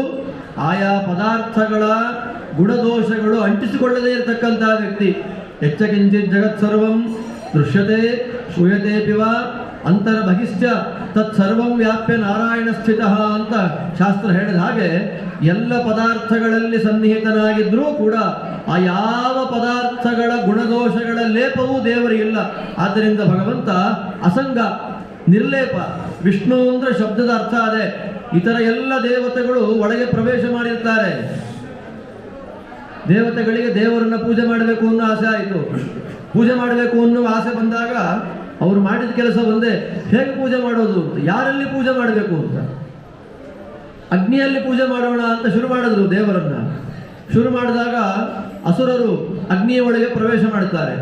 ಆಯಾ ಪದಾರ್ಥಗಳ ಗುಣದೋಷಗಳು ಅಂಟಿಸಿಕೊಳ್ಳದೇ ಇರತಕ್ಕಂತಹ ವ್ಯಕ್ತಿ. ಹೆಚ್ಚ ಕಿಂಚಿತ್ ಜಗತ್ ಸರ್ವಂ ದೃಶ್ಯತೆ ಶ್ರೂಯತೆ ಪಿವ ಅಂತರ್ಬಹಿಶ್ಚ ತತ್ಸರ್ವಂ ವ್ಯಾಪ್ಯ ನಾರಾಯಣ ಸ್ಥಿತ ಅಂತ ಶಾಸ್ತ್ರ ಹೇಳಿದ ಹಾಗೆ ಎಲ್ಲ ಪದಾರ್ಥಗಳಲ್ಲಿ ಸನ್ನಿಹಿತನಾಗಿದ್ರೂ ಕೂಡ ಆ ಯಾವ ಪದಾರ್ಥಗಳ ಗುಣದೋಷಗಳ ಲೇಪವೂ ದೇವರಿಗಿಲ್ಲ. ಆದ್ದರಿಂದ ಭಗವಂತ ಅಸಂಗ, ನಿರ್ಲೇಪ. ವಿಷ್ಣು ಅಂದ್ರೆ ಶಬ್ದದ ಅರ್ಥ ಅದೇ. ಇತರ ಎಲ್ಲ ದೇವತೆಗಳು ಒಳಗೆ ಪ್ರವೇಶ ಮಾಡಿರ್ತಾರೆ. ದೇವತೆಗಳಿಗೆ ದೇವರನ್ನ ಪೂಜೆ ಮಾಡಬೇಕು ಅನ್ನೋ ಆಸೆ ಆಯಿತು. ಪೂಜೆ ಮಾಡಬೇಕು ಅನ್ನುವ ಆಸೆ ಬಂದಾಗ ಅವರು ಮಾಡಿದ ಕೆಲಸ ಒಂದೇ, ಹೇಗೆ ಪೂಜೆ ಮಾಡೋದು ಅಂತ, ಯಾರಲ್ಲಿ ಪೂಜೆ ಮಾಡಬೇಕು ಅಂತ. ಅಗ್ನಿಯಲ್ಲಿ ಪೂಜೆ ಮಾಡೋಣ ಅಂತ ಶುರು ಮಾಡಿದ್ರು ದೇವರನ್ನ. ಶುರು ಮಾಡಿದಾಗ ಅಸುರರು ಅಗ್ನಿಯ ಒಳಗೆ ಪ್ರವೇಶ ಮಾಡ್ತಾರೆ.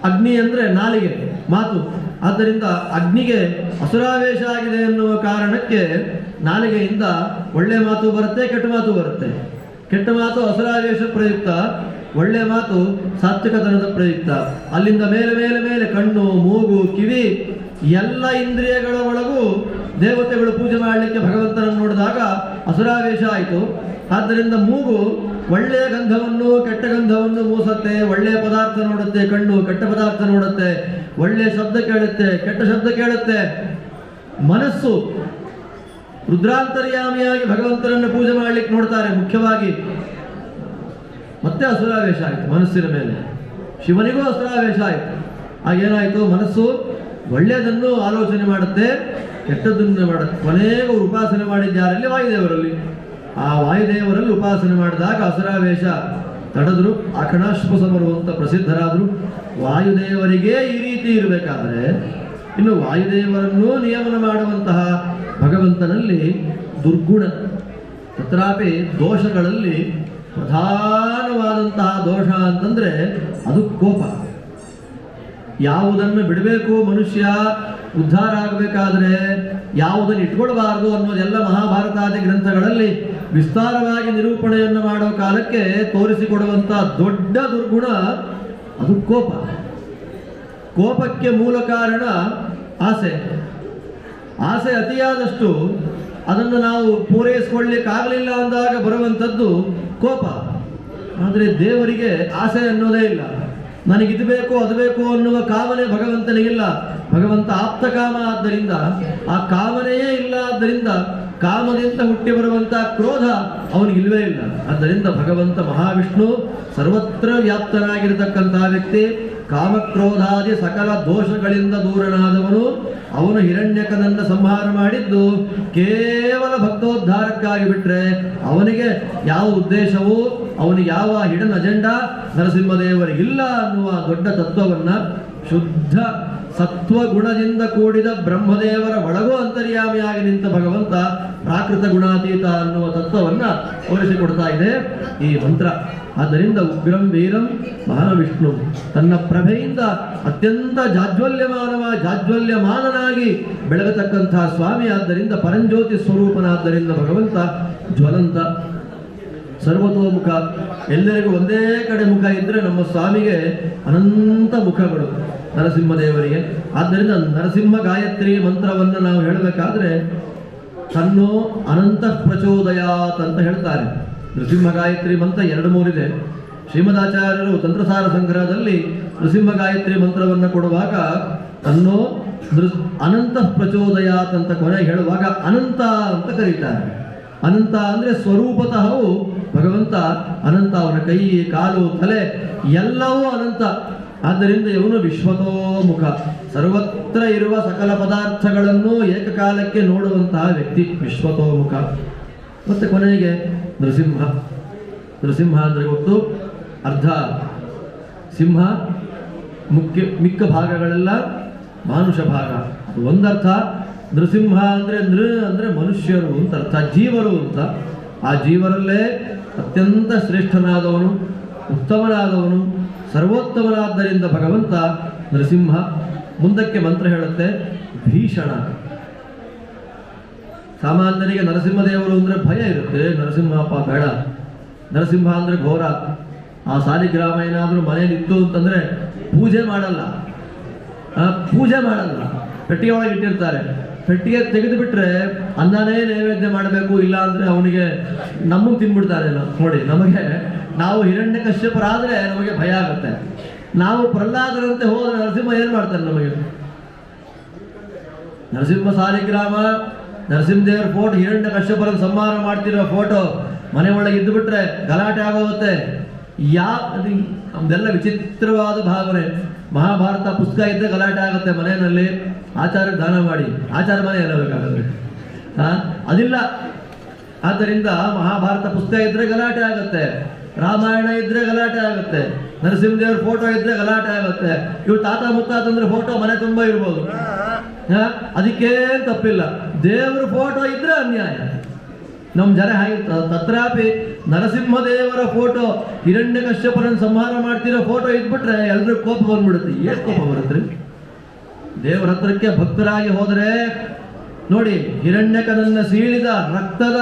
ಅಗ್ನಿ ಅಂದ್ರೆ ನಾಲಿಗೆ, ಮಾತು. ಆದ್ದರಿಂದ ಅಗ್ನಿಗೆ ಅಸುರಾವೇಶ ಆಗಿದೆ ಎನ್ನುವ ಕಾರಣಕ್ಕೆ ನಾಲಿಗೆಯಿಂದ ಒಳ್ಳೆ ಮಾತು ಬರುತ್ತೆ, ಕೆಟ್ಟ ಮಾತು ಬರುತ್ತೆ. ಕೆಟ್ಟ ಮಾತು ಅಸುರಾವೇಶ ಪ್ರಯುಕ್ತ, ಒಳ್ಳೆ ಮಾತು ಸಾತ್ವಿಕತನದ ಪ್ರಯುಕ್ತ. ಅಲ್ಲಿಂದ ಮೇಲೆ ಮೇಲೆ ಮೇಲೆ ಕಣ್ಣು, ಮೂಗು, ಕಿವಿ ಎಲ್ಲ ಇಂದ್ರಿಯಗಳ ಒಳಗೂ ದೇವತೆಗಳು ಪೂಜೆ ಮಾಡಲಿಕ್ಕೆ ಭಗವಂತನನ್ನು ನೋಡಿದಾಗ ಅಸುರಾವೇಶ ಆಯಿತು. ಆದ್ದರಿಂದ ಮೂಗು ಒಳ್ಳೆಯ ಗಂಧವನ್ನು ಕೆಟ್ಟ ಗಂಧವನ್ನು ಮೂಸುತ್ತೆ, ಒಳ್ಳೆಯ ಪದಾರ್ಥ ನೋಡುತ್ತೆ, ಕಣ್ಣು ಕೆಟ್ಟ ಪದಾರ್ಥ ನೋಡುತ್ತೆ, ಒಳ್ಳೆಯ ಶಬ್ದ ಕೇಳುತ್ತೆ, ಕೆಟ್ಟ ಶಬ್ದ ಕೇಳುತ್ತೆ. ಮನಸ್ಸು ರುದ್ರಾಂತರ್ಯಾಮಿಯಾಗಿ ಭಗವಂತನನ್ನು ಪೂಜೆ ಮಾಡಲಿಕ್ಕೆ ನೋಡ್ತಾರೆ ಮುಖ್ಯವಾಗಿ. ಮತ್ತೆ ಅಸುರಾವೇಶ ಆಯಿತು ಮನಸ್ಸಿನ ಮೇಲೆ. ಶಿವನಿಗೂ ಅಸುರಾವೇಶ ಆಯಿತು. ಆಗೇನಾಯಿತು, ಮನಸ್ಸು ಒಳ್ಳೆಯದನ್ನು ಆಲೋಚನೆ ಮಾಡುತ್ತೆ, ಕೆಟ್ಟದನ್ನು ಮಾಡುತ್ತೆ. ಕೊನೆಗೂ ಉಪಾಸನೆ ಮಾಡಿದ್ಯಾರಲ್ಲಿ? ವಾಯುದೇವರಲ್ಲಿ. ಆ ವಾಯುದೇವರಲ್ಲಿ ಉಪಾಸನೆ ಮಾಡಿದಾಗ ಅಸುರಾವೇಶ ತಡೆದ್ರು, ಆಕಣಾಶ್ವಸಮರು ಅಂತ ಪ್ರಸಿದ್ಧರಾದರು. ವಾಯುದೇವರಿಗೆ ಈ ರೀತಿ ಇರಬೇಕಾದ್ರೆ ಇನ್ನು ವಾಯುದೇವರನ್ನು ನಿಯಮನ ಮಾಡುವಂತಹ ಭಗವಂತನಲ್ಲಿ ದುರ್ಗುಣ. ತತ್ರಾಪಿ ದೋಷಗಳಲ್ಲಿ ಪ್ರಧಾನವಾದಂತಹ ದೋಷ ಅಂತಂದ್ರೆ ಅದು ಕೋಪ. ಯಾವುದನ್ನು ಬಿಡಬೇಕು ಮನುಷ್ಯ ಉದ್ಧಾರ ಆಗಬೇಕಾದ್ರೆ, ಯಾವುದನ್ನು ಇಟ್ಕೊಳ್ಬಾರ್ದು ಅನ್ನೋದೆಲ್ಲ ಮಹಾಭಾರತಾದಿ ಗ್ರಂಥಗಳಲ್ಲಿ ವಿಸ್ತಾರವಾಗಿ ನಿರೂಪಣೆಯನ್ನು ಮಾಡೋ ಕಾಲಕ್ಕೆ ತೋರಿಸಿಕೊಡುವಂತಹ ದೊಡ್ಡ ದುರ್ಗುಣ ಅದು ಕೋಪ. ಕೋಪಕ್ಕೆ ಮೂಲ ಕಾರಣ ಆಸೆ. ಆಸೆ ಅತಿಯಾದಷ್ಟು ಅದನ್ನು ನಾವು ಪೂರೈಸಿಕೊಳ್ಳಿಕ್ಕಾಗಲಿಲ್ಲ ಅಂದಾಗ ಬರುವಂಥದ್ದು ಕೋಪ. ಆದರೆ ದೇವರಿಗೆ ಆಸೆ ಅನ್ನೋದೇ ಇಲ್ಲ. ನನಗಿದು ಬೇಕು ಅದು ಬೇಕು ಅನ್ನುವ ಕಾಮನೆ ಭಗವಂತನಿಗಿಲ್ಲ. ಭಗವಂತ ಆಪ್ತ ಕಾಮ ಆದ್ದರಿಂದ ಆ ಕಾಮನೆಯೇ ಇಲ್ಲ. ಆದ್ದರಿಂದ ಕಾಮದಿಂದ ಹುಟ್ಟಿ ಬರುವಂತಹ ಕ್ರೋಧ ಅವನಿಗಿಲ್ವೇ ಇಲ್ಲ. ಆದ್ದರಿಂದ ಭಗವಂತ ಮಹಾವಿಷ್ಣು ಸರ್ವತ್ರ ವ್ಯಾಪ್ತನಾಗಿರತಕ್ಕಂತಹ ವ್ಯಕ್ತಿ. ಕಾಮಕ್ರೋಧಾದಿ ಸಕಲ ದೋಷಗಳಿಂದ ದೂರನಾದವನು. ಅವನು ಹಿರಣ್ಯಕನನ್ನು ಸಂಹಾರ ಮಾಡಿದ್ದು ಕೇವಲ ಭಕ್ತೋದ್ಧಾರಕ್ಕಾಗಿ ಬಿಟ್ರೆ ಅವನಿಗೆ ಯಾವ ಉದ್ದೇಶವೂ, ಅವನಿಗೆ ಯಾವ ಹಿಡನ್ ಅಜೆಂಡಾ ನರಸಿಂಹದೇವರಿಗಿಲ್ಲ ಅನ್ನುವ ದೊಡ್ಡ ತತ್ವವನ್ನ ಶುದ್ಧ ಸತ್ವಗುಣದಿಂದ ಕೂಡಿದ ಬ್ರಹ್ಮದೇವರ ಒಳಗೂ ಅಂತರ್ಯಾಮಿಯಾಗಿ ನಿಂತ ಭಗವಂತ ಪ್ರಾಕೃತ ಗುಣಾತೀತ ಅನ್ನುವ ತತ್ವವನ್ನ ತೋರಿಸಿಕೊಡ್ತಾ ಇದೆ ಈ ಮಂತ್ರ. ಆದ್ದರಿಂದ ಉಗ್ರಂ ವೀರಂ ಮಹಾವಿಷ್ಣು ತನ್ನ ಪ್ರಭೆಯಿಂದ ಅತ್ಯಂತ ಜಾಜ್ವಲ್ಯಮಾನನಾಗಿ ಬೆಳಗತಕ್ಕಂತಹ ಸ್ವಾಮಿ. ಆದ್ದರಿಂದ ಪರಂಜ್ಯೋತಿ ಸ್ವರೂಪನಾದ್ದರಿಂದ ಭಗವಂತ ಜ್ವಲಂತ, ಸರ್ವತೋಮುಖ. ಎಲ್ಲರಿಗೂ ಒಂದೇ ಕಡೆ ಮುಖ ಇದ್ರೆ ನಮ್ಮ ಸ್ವಾಮಿಗೆ ಅನಂತ ಮುಖಗಳು ನರಸಿಂಹದೇವರಿಗೆ. ಆದ್ದರಿಂದ ನರಸಿಂಹ ಗಾಯತ್ರಿ ಮಂತ್ರವನ್ನು ನಾವು ಹೇಳಬೇಕಾದ್ರೆ ತನ್ನೋ ಅನಂತ ಪ್ರಚೋದಯಾತ್ ಅಂತ ಹೇಳ್ತಾರೆ. ನೃಸಿಂಹ ಗಾಯತ್ರಿ ಮಂತ್ರ 2-3 ಇದೆ. ಶ್ರೀಮದಾಚಾರ್ಯರು ತಂತ್ರಸಾರ ಸಂಗ್ರಹದಲ್ಲಿ ನೃಸಿಂಹ ಗಾಯತ್ರಿ ಮಂತ್ರವನ್ನು ಕೊಡುವಾಗ ತನ್ನೋ ಅನಂತ ಪ್ರಚೋದಯಾತ್ ಅಂತ ಕೊನೆ ಹೇಳುವಾಗ ಅನಂತ ಅಂತ ಕರೀತಾರೆ. ಅನಂತ ಅಂದ್ರೆ ಸ್ವರೂಪತಃ ಭಗವಂತ ಅನಂತ, ಅವನ ಕೈ ಕಾಲು ತಲೆ ಎಲ್ಲವೂ ಅನಂತ. ಆದ್ದರಿಂದ ಇವನು ವಿಶ್ವತೋಮುಖ, ಸರ್ವತ್ರ ಇರುವ ಸಕಲ ಪದಾರ್ಥಗಳನ್ನು ಏಕಕಾಲಕ್ಕೆ ನೋಡುವಂತಹ ವ್ಯಕ್ತಿ ವಿಶ್ವತೋಮುಖ. ಮತ್ತೆ ಕೊನೆಗೆ ನೃಸಿಂಹ. ನೃಸಿಂಹ ಅಂದರೆ ಗೊತ್ತು, ಅರ್ಧ ಸಿಂಹ, ಮಿಕ್ಕ ಭಾಗಗಳೆಲ್ಲ ಮಾನುಷ ಭಾಗ. ಅದು ಒಂದರ್ಥ. ನೃಸಿಂಹ ಅಂದರೆ ಅಂದರೆ ಮನುಷ್ಯರು ಅಂತ ಅರ್ಥ, ಜೀವರು ಅಂತ. ಆ ಜೀವರಲ್ಲೇ ಅತ್ಯಂತ ಶ್ರೇಷ್ಠನಾದವನು, ಉತ್ತಮನಾದವನು, ಸರ್ವೋತ್ತಮನಾದ್ದರಿಂದ ಭಗವಂತ ನೃಸಿಂಹ. ಮುಂದಕ್ಕೆ ಮಂತ್ರ ಹೇಳುತ್ತೆ ಭೀಷಣ. ಸಾಮಾನ್ಯರಿಗೆ ನರಸಿಂಹದೇವರು ಅಂದರೆ ಭಯ ಇರುತ್ತೆ. ನರಸಿಂಹಪ್ಪ ಬೇಡ, ನರಸಿಂಹ ಅಂದರೆ ಘೋರ. ಆ ಸಾಲಿಗ್ರಾಮ ಏನಾದರೂ ಮನೆಯಲ್ಲಿತ್ತು ಅಂತಂದರೆ ಪೂಜೆ ಮಾಡಲ್ಲ, ಪೆಟ್ಟಿಗೆ ಒಳಗೆ ಇಟ್ಟಿರ್ತಾರೆ. ಪೆಟ್ಟಿಗೆ ತೆಗೆದು ಬಿಟ್ರೆ ಅನ್ನನೇ ನೈವೇದ್ಯ ಮಾಡಬೇಕು, ಇಲ್ಲ ಅಂದರೆ ಅವನಿಗೆ ನಮ್ಮನ್ನು ತಿನ್ಬಿಡ್ತಾರೆ. ನೋಡಿ, ನಾವು ಹಿರಣ್ಯಕಶ್ಯಪರಾದರೆ ನಮಗೆ ಭಯ ಆಗುತ್ತೆ. ನಾವು ಪ್ರಹ್ಲಾದರಂತೆ ಹೋದರೆ ನರಸಿಂಹ ಏನು ಮಾಡ್ತಾರೆ ನಮಗೆ? ನರಸಿಂಹ ಸಾಲಿಗ್ರಾಮ, ನರಸಿಂಹದೇವರ ಫೋಟೋ, ಹಿರಣ್ಯಕಶ್ಯಪರನ್ನು ಸಂಹಾರ ಮಾಡ್ತಿರೋ ಫೋಟೋ ಮನೆ ಒಳಗೆ ಇದ್ದು ಬಿಟ್ರೆ ಗಲಾಟೆ ಆಗೋಗುತ್ತೆ. ನಮ್ದೆಲ್ಲ ವಿಚಿತ್ರವಾದ ಭಾವನೆ. ಮಹಾಭಾರತ ಪುಸ್ತಕ ಇದ್ದರೆ ಗಲಾಟೆ ಆಗುತ್ತೆ ಮನೆಯಲ್ಲಿ. ಆಚಾರ ದಾನ ಮಾಡಿ, ಆಚಾರ ಮನೆ ಹೇಳಬೇಕಾಗುತ್ತೆ. ಅದಿಲ್ಲ. ಆದ್ದರಿಂದ ಮಹಾಭಾರತ ಪುಸ್ತಕ ಇದ್ರೆ ಗಲಾಟೆ ಆಗುತ್ತೆ, ರಾಮಾಯಣ ಇದ್ರೆ ಗಲಾಟೆ ಆಗುತ್ತೆ, ನರಸಿಂಹದೇವ್ರ ಫೋಟೋ ಇದ್ರೆ ಗಲಾಟೆ ಆಗುತ್ತೆ. ಇವ್ರು ತಾತ ಮುತ್ತಾತಂದ್ರೆ ಫೋಟೋ ಮನೆ ತುಂಬ ಇರ್ಬೋದು, ಅದಕ್ಕೇನು ತಪ್ಪಿಲ್ಲ. ದೇವ್ರ ಫೋಟೋ ಇದ್ರೆ ಅನ್ಯಾಯ. ನಮ್ಮ ಜನ ಹಾಗಿರ್ತ. ತತ್ರಾಪಿ ನರಸಿಂಹದೇವರ ಫೋಟೋ, ಹಿರಣ್ಯಕಶ್ಯಪರನ್ನು ಸಂಹಾರ ಮಾಡ್ತಿರೋ ಫೋಟೋ ಇದ್ಬಿಟ್ರೆ ಎಲ್ರಿಗೂ ಕೋಪ ಬಂದ್ಬಿಡುತ್ತೆ. ಏನು ಕೋಪ ಬರುತ್ತೆ? ದೇವರ ಹತ್ರಕ್ಕೆ ಭಕ್ತರಾಗಿ ಹೋದರೆ ನೋಡಿ, ಹಿರಣ್ಯಕನನ್ನ ಸೀಳಿದ ರಕ್ತದ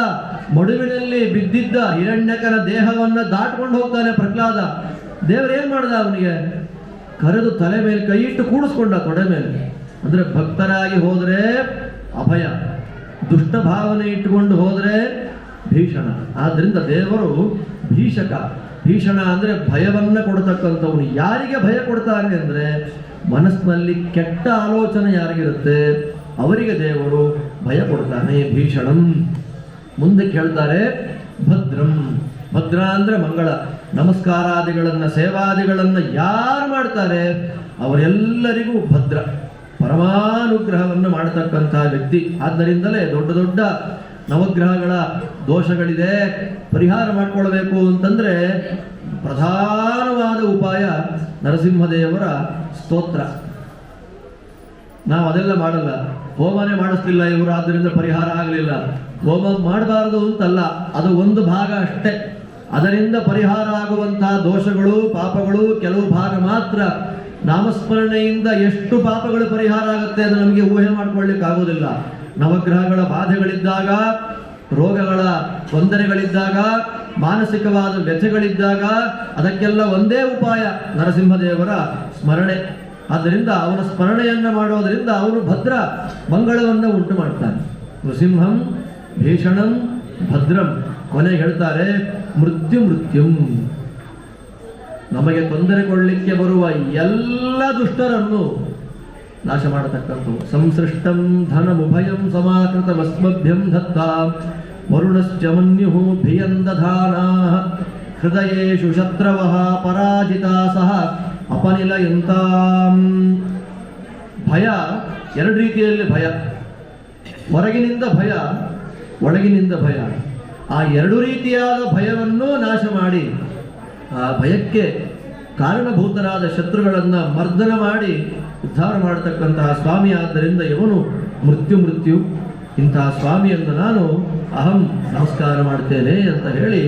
ಮಡುವಿನಲ್ಲಿ ಬಿದ್ದಿದ್ದ ಹಿರಣ್ಯಕನ ದೇಹವನ್ನು ದಾಟ್ಕೊಂಡು ಹೋಗ್ತಾನೆ ಪ್ರಹ್ಲಾದ. ದೇವರೇನ್ ಮಾಡ್ದ? ಅವನಿಗೆ ಕರೆದು ತಲೆ ಮೇಲೆ ಕೈ ಇಟ್ಟು ಕೂಡಿಸ್ಕೊಂಡ ತೊಡೆ ಮೇಲೆ. ಅಂದ್ರೆ ಭಕ್ತರಾಗಿ ಹೋದರೆ ಅಭಯ, ದುಷ್ಟ ಭಾವನೆ ಇಟ್ಟುಕೊಂಡು ಹೋದರೆ ಭೀಷಣ. ಆದ್ರಿಂದ ದೇವರು ಭೀಷಕ. ಭೀಷಣ ಅಂದ್ರೆ ಭಯವನ್ನ ಕೊಡ್ತಕ್ಕಂಥವನು. ಯಾರಿಗೆ ಭಯ ಕೊಡ್ತಾನೆ ಅಂದ್ರೆ ಮನಸ್ಸಿನಲ್ಲಿ ಕೆಟ್ಟ ಆಲೋಚನೆ ಯಾರಿಗಿರುತ್ತೆ ಅವರಿಗೆ ದೇವರು ಭಯ ಕೊಡ್ತಾನೆ. ಭೀಷಣಂ. ಮುಂದೆ ಕೇಳ್ತಾರೆ ಭದ್ರಂ. ಭದ್ರ ಅಂದ್ರೆ ಮಂಗಳ. ನಮಸ್ಕಾರಾದಿಗಳನ್ನ, ಸೇವಾದಿಗಳನ್ನ ಯಾರು ಮಾಡ್ತಾರೆ ಅವರೆಲ್ಲರಿಗೂ ಭದ್ರ, ಪರಮಾನುಗ್ರಹವನ್ನು ಮಾಡತಕ್ಕಂತಹ ವ್ಯಕ್ತಿ. ಆದ್ದರಿಂದಲೇ ದೊಡ್ಡ ದೊಡ್ಡ ನವಗ್ರಹಗಳ ದೋಷಗಳಿದೆ, ಪರಿಹಾರ ಮಾಡಿಕೊಳ್ಬೇಕು ಅಂತಂದ್ರೆ ಪ್ರಧಾನವಾದ ಉಪಾಯ ನರಸಿಂಹದೇವರ ಸ್ತೋತ್ರ. ನಾವು ಅದೆಲ್ಲ ಮಾಡಲ್ಲ, ಹೋಮನೇ ಮಾಡಿಸ್ತಿಲ್ಲ ಇವರು, ಆದ್ದರಿಂದ ಪರಿಹಾರ ಆಗಲಿಲ್ಲ. ಹೋಮ ಮಾಡಬಾರದು ಅಂತಲ್ಲ, ಅದು ಒಂದು ಭಾಗ ಅಷ್ಟೇ. ಅದರಿಂದ ಪರಿಹಾರ ಆಗುವಂತಹ ದೋಷಗಳು, ಪಾಪಗಳು ಕೆಲವು ಭಾಗ ಮಾತ್ರ. ನಾಮಸ್ಮರಣೆಯಿಂದ ಎಷ್ಟು ಪಾಪಗಳು ಪರಿಹಾರ ಆಗುತ್ತೆ ಅದು ನಮಗೆ ಊಹೆ ಮಾಡ್ಕೊಳ್ಳಿಕ್ಕೆ ಆಗೋದಿಲ್ಲ. ನವಗ್ರಹಗಳ ಬಾಧೆಗಳಿದ್ದಾಗ, ರೋಗಗಳ ತೊಂದರೆಗಳಿದ್ದಾಗ, ಮಾನಸಿಕವಾದ ವ್ಯಥೆಗಳಿದ್ದಾಗ ಅದಕ್ಕೆಲ್ಲ ಒಂದೇ ಉಪಾಯ ನರಸಿಂಹದೇವರ ಸ್ಮರಣೆ. ಆದ್ದರಿಂದ ಅವನ ಸ್ಮರಣೆಯನ್ನು ಮಾಡೋದರಿಂದ ಅವನು ಭದ್ರ, ಮಂಗಳವನ್ನು ಉಂಟು ಮಾಡ್ತಾನೆ. ನೃಸಿಂಹಂ ಭೀಷಣಂ ಭದ್ರಂ. ಕೊನೆಗೆ ಹೇಳ್ತಾರೆ ಮೃತ್ಯುಂ. ನಮಗೆ ತೊಂದರೆ ಕೊಡಲಿಕ್ಕೆ ಬರುವ ಎಲ್ಲ ದುಷ್ಟರನ್ನು ನಾಶ ಮಾಡತಕ್ಕಂಥ. ಸಂಸೃಷ್ಟಂ ಧನಮುಭಯಂ ಸಮಾಕೃತಮಸ್ಮಭ್ಯಂ ದತ್ತಾ ವರುಣಶ್ಚ ಮನ್ಯುಃ ಭಿಯಂ ದಧಾನಾಃ ಹೃದಯೇಷು ಶತ್ರವಃ ಪರಾಜಿತಾ ಸಹ ಅಪನಿಲಯಂತಾಂ. ಭಯ ಎರಡು ರೀತಿಯಲ್ಲಿ ಭಯ. ಹೊರಗಿನಿಂದ ಭಯ, ಒಳಗಿನಿಂದ ಭಯ. ಆ ಎರಡು ರೀತಿಯಾದ ಭಯವನ್ನು ನಾಶ ಮಾಡಿ ಆ ಭಯಕ್ಕೆ ಕಾರಣಭೂತರಾದ ಶತ್ರುಗಳನ್ನು ಮರ್ದನ ಮಾಡಿ ಉದ್ಧಾರ ಮಾಡತಕ್ಕಂತಹ ಸ್ವಾಮಿ. ಆದ್ದರಿಂದ ಇವನು ಮೃತ್ಯು. ಇಂತಹ ಸ್ವಾಮಿಯನ್ನು ನಾನು ಅಹಂ ನಮಸ್ಕಾರ ಮಾಡ್ತೇನೆ ಅಂತ ಹೇಳಿ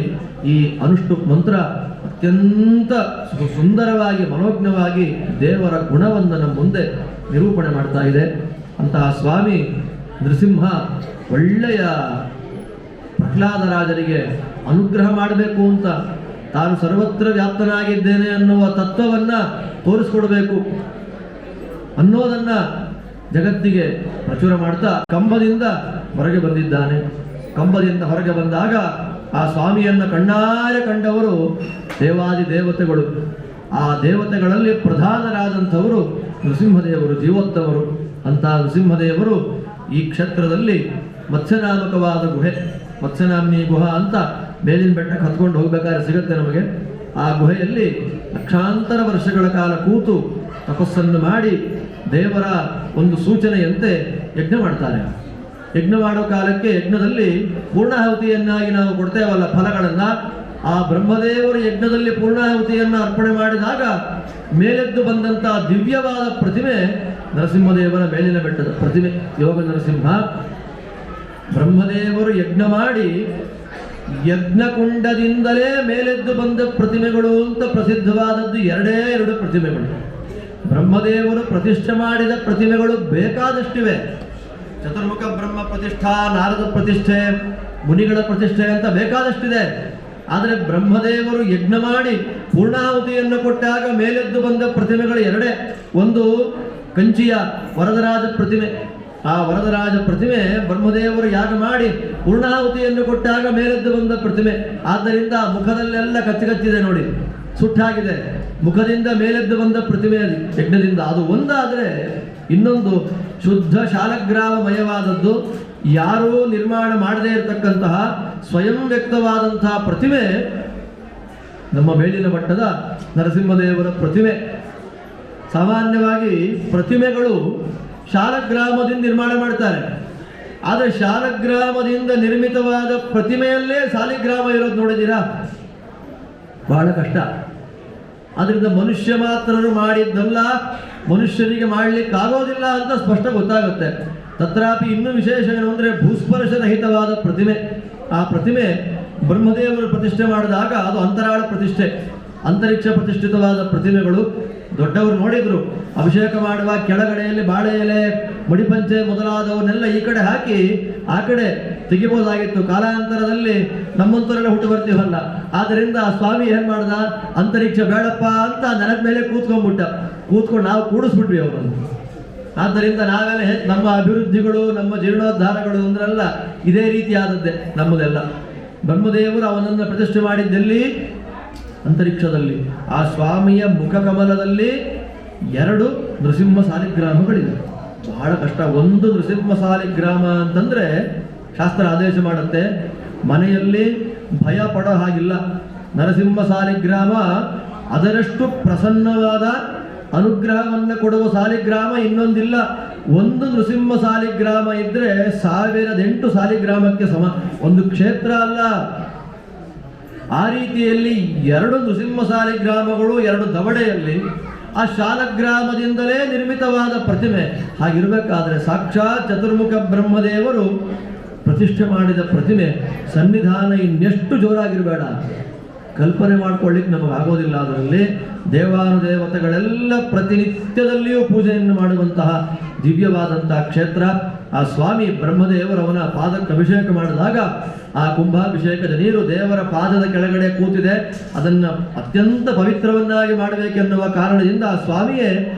ಈ ಅನುಷ್ಠುಪ್ ಮಂತ್ರ ಅತ್ಯಂತ ಸುಂದರವಾಗಿ, ಮನೋಜ್ಞವಾಗಿ ದೇವರ ಗುಣವನ್ನು ನಮ್ಮ ಮುಂದೆ ನಿರೂಪಣೆ ಮಾಡ್ತಾ ಇದೆ. ಅಂತಹ ಸ್ವಾಮಿ ನೃಸಿಂಹ ಒಳ್ಳೆಯ ಪ್ರಹ್ಲಾದರಾಜರಿಗೆ ಅನುಗ್ರಹ ಮಾಡಬೇಕು ಅಂತ, ತಾನು ಸರ್ವತ್ರ ವ್ಯಾಪ್ತನಾಗಿದ್ದೇನೆ ಅನ್ನುವ ತತ್ವವನ್ನು ತೋರಿಸ್ಕೊಡ್ಬೇಕು ಅನ್ನೋದನ್ನ ಜಗತ್ತಿಗೆ ಪ್ರಚುರ ಮಾಡ್ತಾ ಕಂಬದಿಂದ ಹೊರಗೆ ಬಂದಿದ್ದಾನೆ. ಕಂಬದಿಂದ ಹೊರಗೆ ಬಂದಾಗ ಆ ಸ್ವಾಮಿಯನ್ನು ಕಣ್ಣಾರೆ ಕಂಡವರು ದೇವಾದಿ ದೇವತೆಗಳು. ಆ ದೇವತೆಗಳಲ್ಲಿ ಪ್ರಧಾನರಾದಂಥವರು ನೃಸಿಂಹದೇವರು, ಜೀವೋತ್ತಮರು. ಅಂತ ನೃಸಿಂಹದೇವರು ಈ ಕ್ಷೇತ್ರದಲ್ಲಿ ಮತ್ಸ್ಯನಾಮಕವಾದ ಗುಹೆ, ಮತ್ಸ್ಯನಾಮ್ನಿ ಗುಹಾ ಅಂತ ಮೇಲಿನ ಬೆಟ್ಟಕ್ಕೆ ಹತ್ಕೊಂಡು ಹೋಗ್ಬೇಕಾದ್ರೆ ಸಿಗುತ್ತೆ ನಮಗೆ. ಆ ಗುಹೆಯಲ್ಲಿ ಲಕ್ಷಾಂತರ ವರ್ಷಗಳ ಕಾಲ ಕೂತು ತಪಸ್ಸನ್ನು ಮಾಡಿ ದೇವರ ಒಂದು ಸೂಚನೆಯಂತೆ ಯಜ್ಞ ಮಾಡ್ತಾರೆ. ಯಜ್ಞ ಮಾಡೋ ಕಾಲಕ್ಕೆ ಯಜ್ಞದಲ್ಲಿ ಪೂರ್ಣಾಹುತಿಯನ್ನಾಗಿ ನಾವು ಕೊಡ್ತೇವಲ್ಲ ಫಲಗಳನ್ನು, ಆ ಬ್ರಹ್ಮದೇವರು ಯಜ್ಞದಲ್ಲಿ ಪೂರ್ಣಾಹುತಿಯನ್ನು ಅರ್ಪಣೆ ಮಾಡಿದಾಗ ಮೇಲೆದ್ದು ಬಂದಂತಹ ದಿವ್ಯವಾದ ಪ್ರತಿಮೆ ನರಸಿಂಹದೇವರ ಮೇಲಿನ ಬೆಟ್ಟದ ಪ್ರತಿಮೆ ಯೋಗ ನರಸಿಂಹ. ಬ್ರಹ್ಮದೇವರು ಯಜ್ಞ ಮಾಡಿ ಯಜ್ಞಕುಂಡದಿಂದಲೇ ಮೇಲೆದ್ದು ಬಂದ ಪ್ರತಿಮೆಗಳು ಅಂತ ಪ್ರಸಿದ್ಧವಾದದ್ದು ಎರಡೇ ಎರಡು ಪ್ರತಿಮೆಗಳು. ಬ್ರಹ್ಮದೇವರು ಪ್ರತಿಷ್ಠೆ ಮಾಡಿದ ಪ್ರತಿಮೆಗಳು ಬೇಕಾದಷ್ಟಿವೆ. ಚತುರ್ಮುಖ ಬ್ರಹ್ಮ ಪ್ರತಿಷ್ಠಾ, ನಾರದ ಪ್ರತಿಷ್ಠೆ, ಮುನಿಗಳ ಪ್ರತಿಷ್ಠೆ ಅಂತ ಬೇಕಾದಷ್ಟಿದೆ. ಆದರೆ ಬ್ರಹ್ಮದೇವರು ಯಜ್ಞ ಮಾಡಿ ಪೂರ್ಣಾಹುತಿಯನ್ನು ಕೊಟ್ಟಾಗ ಮೇಲೆದ್ದು ಬಂದ ಪ್ರತಿಮೆಗಳು ಎರಡೇ. ಒಂದು ಕಂಚಿಯ ವರದರಾಜ ಪ್ರತಿಮೆ. ಆ ವರದರಾಜ ಪ್ರತಿಮೆ ಬ್ರಹ್ಮದೇವರು ಯಾಗ ಮಾಡಿ ಪೂರ್ಣಾಹುತಿಯನ್ನು ಕೊಟ್ಟಾಗ ಮೇಲೆದ್ದು ಬಂದ ಪ್ರತಿಮೆ. ಆದ್ದರಿಂದ ಮುಖದಲ್ಲೆಲ್ಲ ಕಚ್ಚಿದೆ ನೋಡಿ, ಸುಟ್ಟಾಗಿದೆ. ಮುಖದಿಂದ ಮೇಲೆದ್ದು ಬಂದ ಪ್ರತಿಮೆ ಅದು ಯಜ್ಞದಿಂದ. ಅದು ಒಂದಾದರೆ ಇನ್ನೊಂದು ಶುದ್ಧ ಶಾಲಗ್ರಾಮಮಯವಾದದ್ದು, ಯಾರೂ ನಿರ್ಮಾಣ ಮಾಡದೇ ಇರತಕ್ಕಂತಹ ಸ್ವಯಂ ವ್ಯಕ್ತವಾದಂತಹ ಪ್ರತಿಮೆ ನಮ್ಮ ಮೇಲಿನ ಮಟ್ಟದ ನರಸಿಂಹದೇವರ ಪ್ರತಿಮೆ. ಸಾಮಾನ್ಯವಾಗಿ ಪ್ರತಿಮೆಗಳು ಶಾಲಗ್ರಾಮದಿಂದ ನಿರ್ಮಾಣ ಮಾಡ್ತಾರೆ. ಆದರೆ ಶಾಲಗ್ರಾಮದಿಂದ ನಿರ್ಮಿತವಾದ ಪ್ರತಿಮೆಯಲ್ಲೇ ಸಾಲಿಗ್ರಾಮ ಇರೋದು ನೋಡಿದ್ದೀರಾ? ಬಹಳ ಕಷ್ಟ. ಅದರಿಂದ ಮನುಷ್ಯ ಮಾತ್ರರು ಮಾಡಿದ್ದಲ್ಲ, ಮನುಷ್ಯನಿಗೆ ಮಾಡಲಿಕ್ಕಾಗೋದಿಲ್ಲ ಅಂತ ಸ್ಪಷ್ಟ ಗೊತ್ತಾಗುತ್ತೆ. ತತ್ರಾಪಿ ಇನ್ನೂ ವಿಶೇಷ ಏನು ಅಂದರೆ ಭೂಸ್ಪರ್ಶರಹಿತವಾದ ಪ್ರತಿಮೆ. ಆ ಪ್ರತಿಮೆ ಬ್ರಹ್ಮದೇವರು ಪ್ರತಿಷ್ಠೆ ಮಾಡಿದಾಗ ಅದು ಅಂತರಾಳ ಪ್ರತಿಷ್ಠೆ, ಅಂತರಿಕ್ಷ ಪ್ರತಿಷ್ಠಿತವಾದ ಪ್ರತಿಮೆಗಳು. ದೊಡ್ಡವರು ನೋಡಿದ್ರು, ಅಭಿಷೇಕ ಮಾಡುವ ಕೆಳಗಡೆಯಲ್ಲಿ ಬಾಳೆ ಎಲೆ, ಮಡಿಪಂಚೆ ಮೊದಲಾದವನ್ನೆಲ್ಲ ಈ ಕಡೆ ಹಾಕಿ ಆ ಕಡೆ ತೆಗಿಬೋದಾಗಿತ್ತು. ಕಾಲಾಂತರದಲ್ಲಿ ನಮ್ಮಂತರೆಲ್ಲ ಹುಟ್ಟು ಬರ್ತೀವಲ್ಲ, ಆದ್ದರಿಂದ ಸ್ವಾಮಿ ಏನು ಮಾಡ್ದ, ಅಂತರಿಕ್ಷ ಬೇಡಪ್ಪ ಅಂತ ನೆಲದ ಮೇಲೆ ಕೂತ್ಕೊಂಡು ನಾವು ಕೂಡಿಸ್ಬಿಟ್ವಿ ಅವರನ್ನು. ಆದ್ದರಿಂದ ನಾವೆಲ್ಲ ನಮ್ಮ ಅಭಿವೃದ್ಧಿಗಳು, ನಮ್ಮ ಜೀರ್ಣೋದ್ಧಾರಗಳು ಅಂದ್ರಲ್ಲ ಇದೇ ರೀತಿಯಾದದ್ದೇ ನಮ್ಮದೆಲ್ಲ. ಬ್ರಹ್ಮದೇವರು ಅವನನ್ನು ಪ್ರತಿಷ್ಠೆ ಮಾಡಿದ್ದಲ್ಲಿ ಅಂತರಿಕ್ಷದಲ್ಲಿ. ಆ ಸ್ವಾಮಿಯ ಮುಖಕಮಲದಲ್ಲಿ ಎರಡು ನೃಸಿಂಹ ಸಾಲಿಗ್ರಾಮಗಳಿವೆ. ಬಹಳ ಕಷ್ಟ. ಒಂದು ನೃಸಿಂಹ ಸಾಲಿಗ್ರಾಮ ಅಂತಂದ್ರೆ ಶಾಸ್ತ್ರ ಆದೇಶ ಮಾಡುತ್ತೆ, ಮನೆಯಲ್ಲಿ ಭಯ ಪಡೋ ಹಾಗಿಲ್ಲ. ನರಸಿಂಹ ಸಾಲಿಗ್ರಾಮ ಅದರಷ್ಟು ಪ್ರಸನ್ನವಾದ ಅನುಗ್ರಹವನ್ನು ಕೊಡುವ ಸಾಲಿಗ್ರಾಮ ಇನ್ನೊಂದಿಲ್ಲ. ಒಂದು ನೃಸಿಂಹ ಸಾಲಿಗ್ರಾಮ ಇದ್ರೆ 1008 ಸಾಲಿಗ್ರಾಮಕ್ಕೆ ಸಮ. ಒಂದು ಕ್ಷೇತ್ರ ಅಲ್ಲ. ಆ ರೀತಿಯಲ್ಲಿ ಎರಡು ನೃಸಿಂಹ ಸಾಲಿಗ್ರಾಮಗಳು ಎರಡು ದವಡೆಯಲ್ಲಿ ಆ ಶಾಲಗ್ರಾಮದಿಂದಲೇ ನಿರ್ಮಿತವಾದ ಪ್ರತಿಮೆ. ಹಾಗಿರಬೇಕಾದ್ರೆ ಸಾಕ್ಷಾತ್ ಚತುರ್ಮುಖ ಬ್ರಹ್ಮದೇವರು ಪ್ರತಿಷ್ಠೆ ಮಾಡಿದ ಪ್ರತಿಮೆ ಸನ್ನಿಧಾನ ಇನ್ನೆಷ್ಟು ಜೋರಾಗಿರಬೇಡ, ಕಲ್ಪನೆ ಮಾಡ್ಕೊಳ್ಳಿಕ್ಕೆ ನಮಗಾಗೋದಿಲ್ಲ. ಅದರಲ್ಲಿ ದೇವಾನುದೇವತೆಗಳೆಲ್ಲ ಪ್ರತಿನಿತ್ಯದಲ್ಲಿಯೂ ಪೂಜೆಯನ್ನು ಮಾಡುವಂತಹ ದಿವ್ಯವಾದಂತಹ ಕ್ಷೇತ್ರ. ಆ ಸ್ವಾಮಿ ಬ್ರಹ್ಮದೇವರವನ ಪಾದಕ್ಕೆ ಅಭಿಷೇಕ ಮಾಡಿದಾಗ ಆ ಕುಂಭಾಭಿಷೇಕದ ನೀರು ದೇವರ ಪಾದದ ಕೆಳಗಡೆ ಕೂತಿದೆ. ಅದನ್ನು ಅತ್ಯಂತ ಪವಿತ್ರವನ್ನಾಗಿ ಮಾಡಬೇಕೆನ್ನುವ ಕಾರಣದಿಂದ ಆ ಸ್ವಾಮಿಯೇ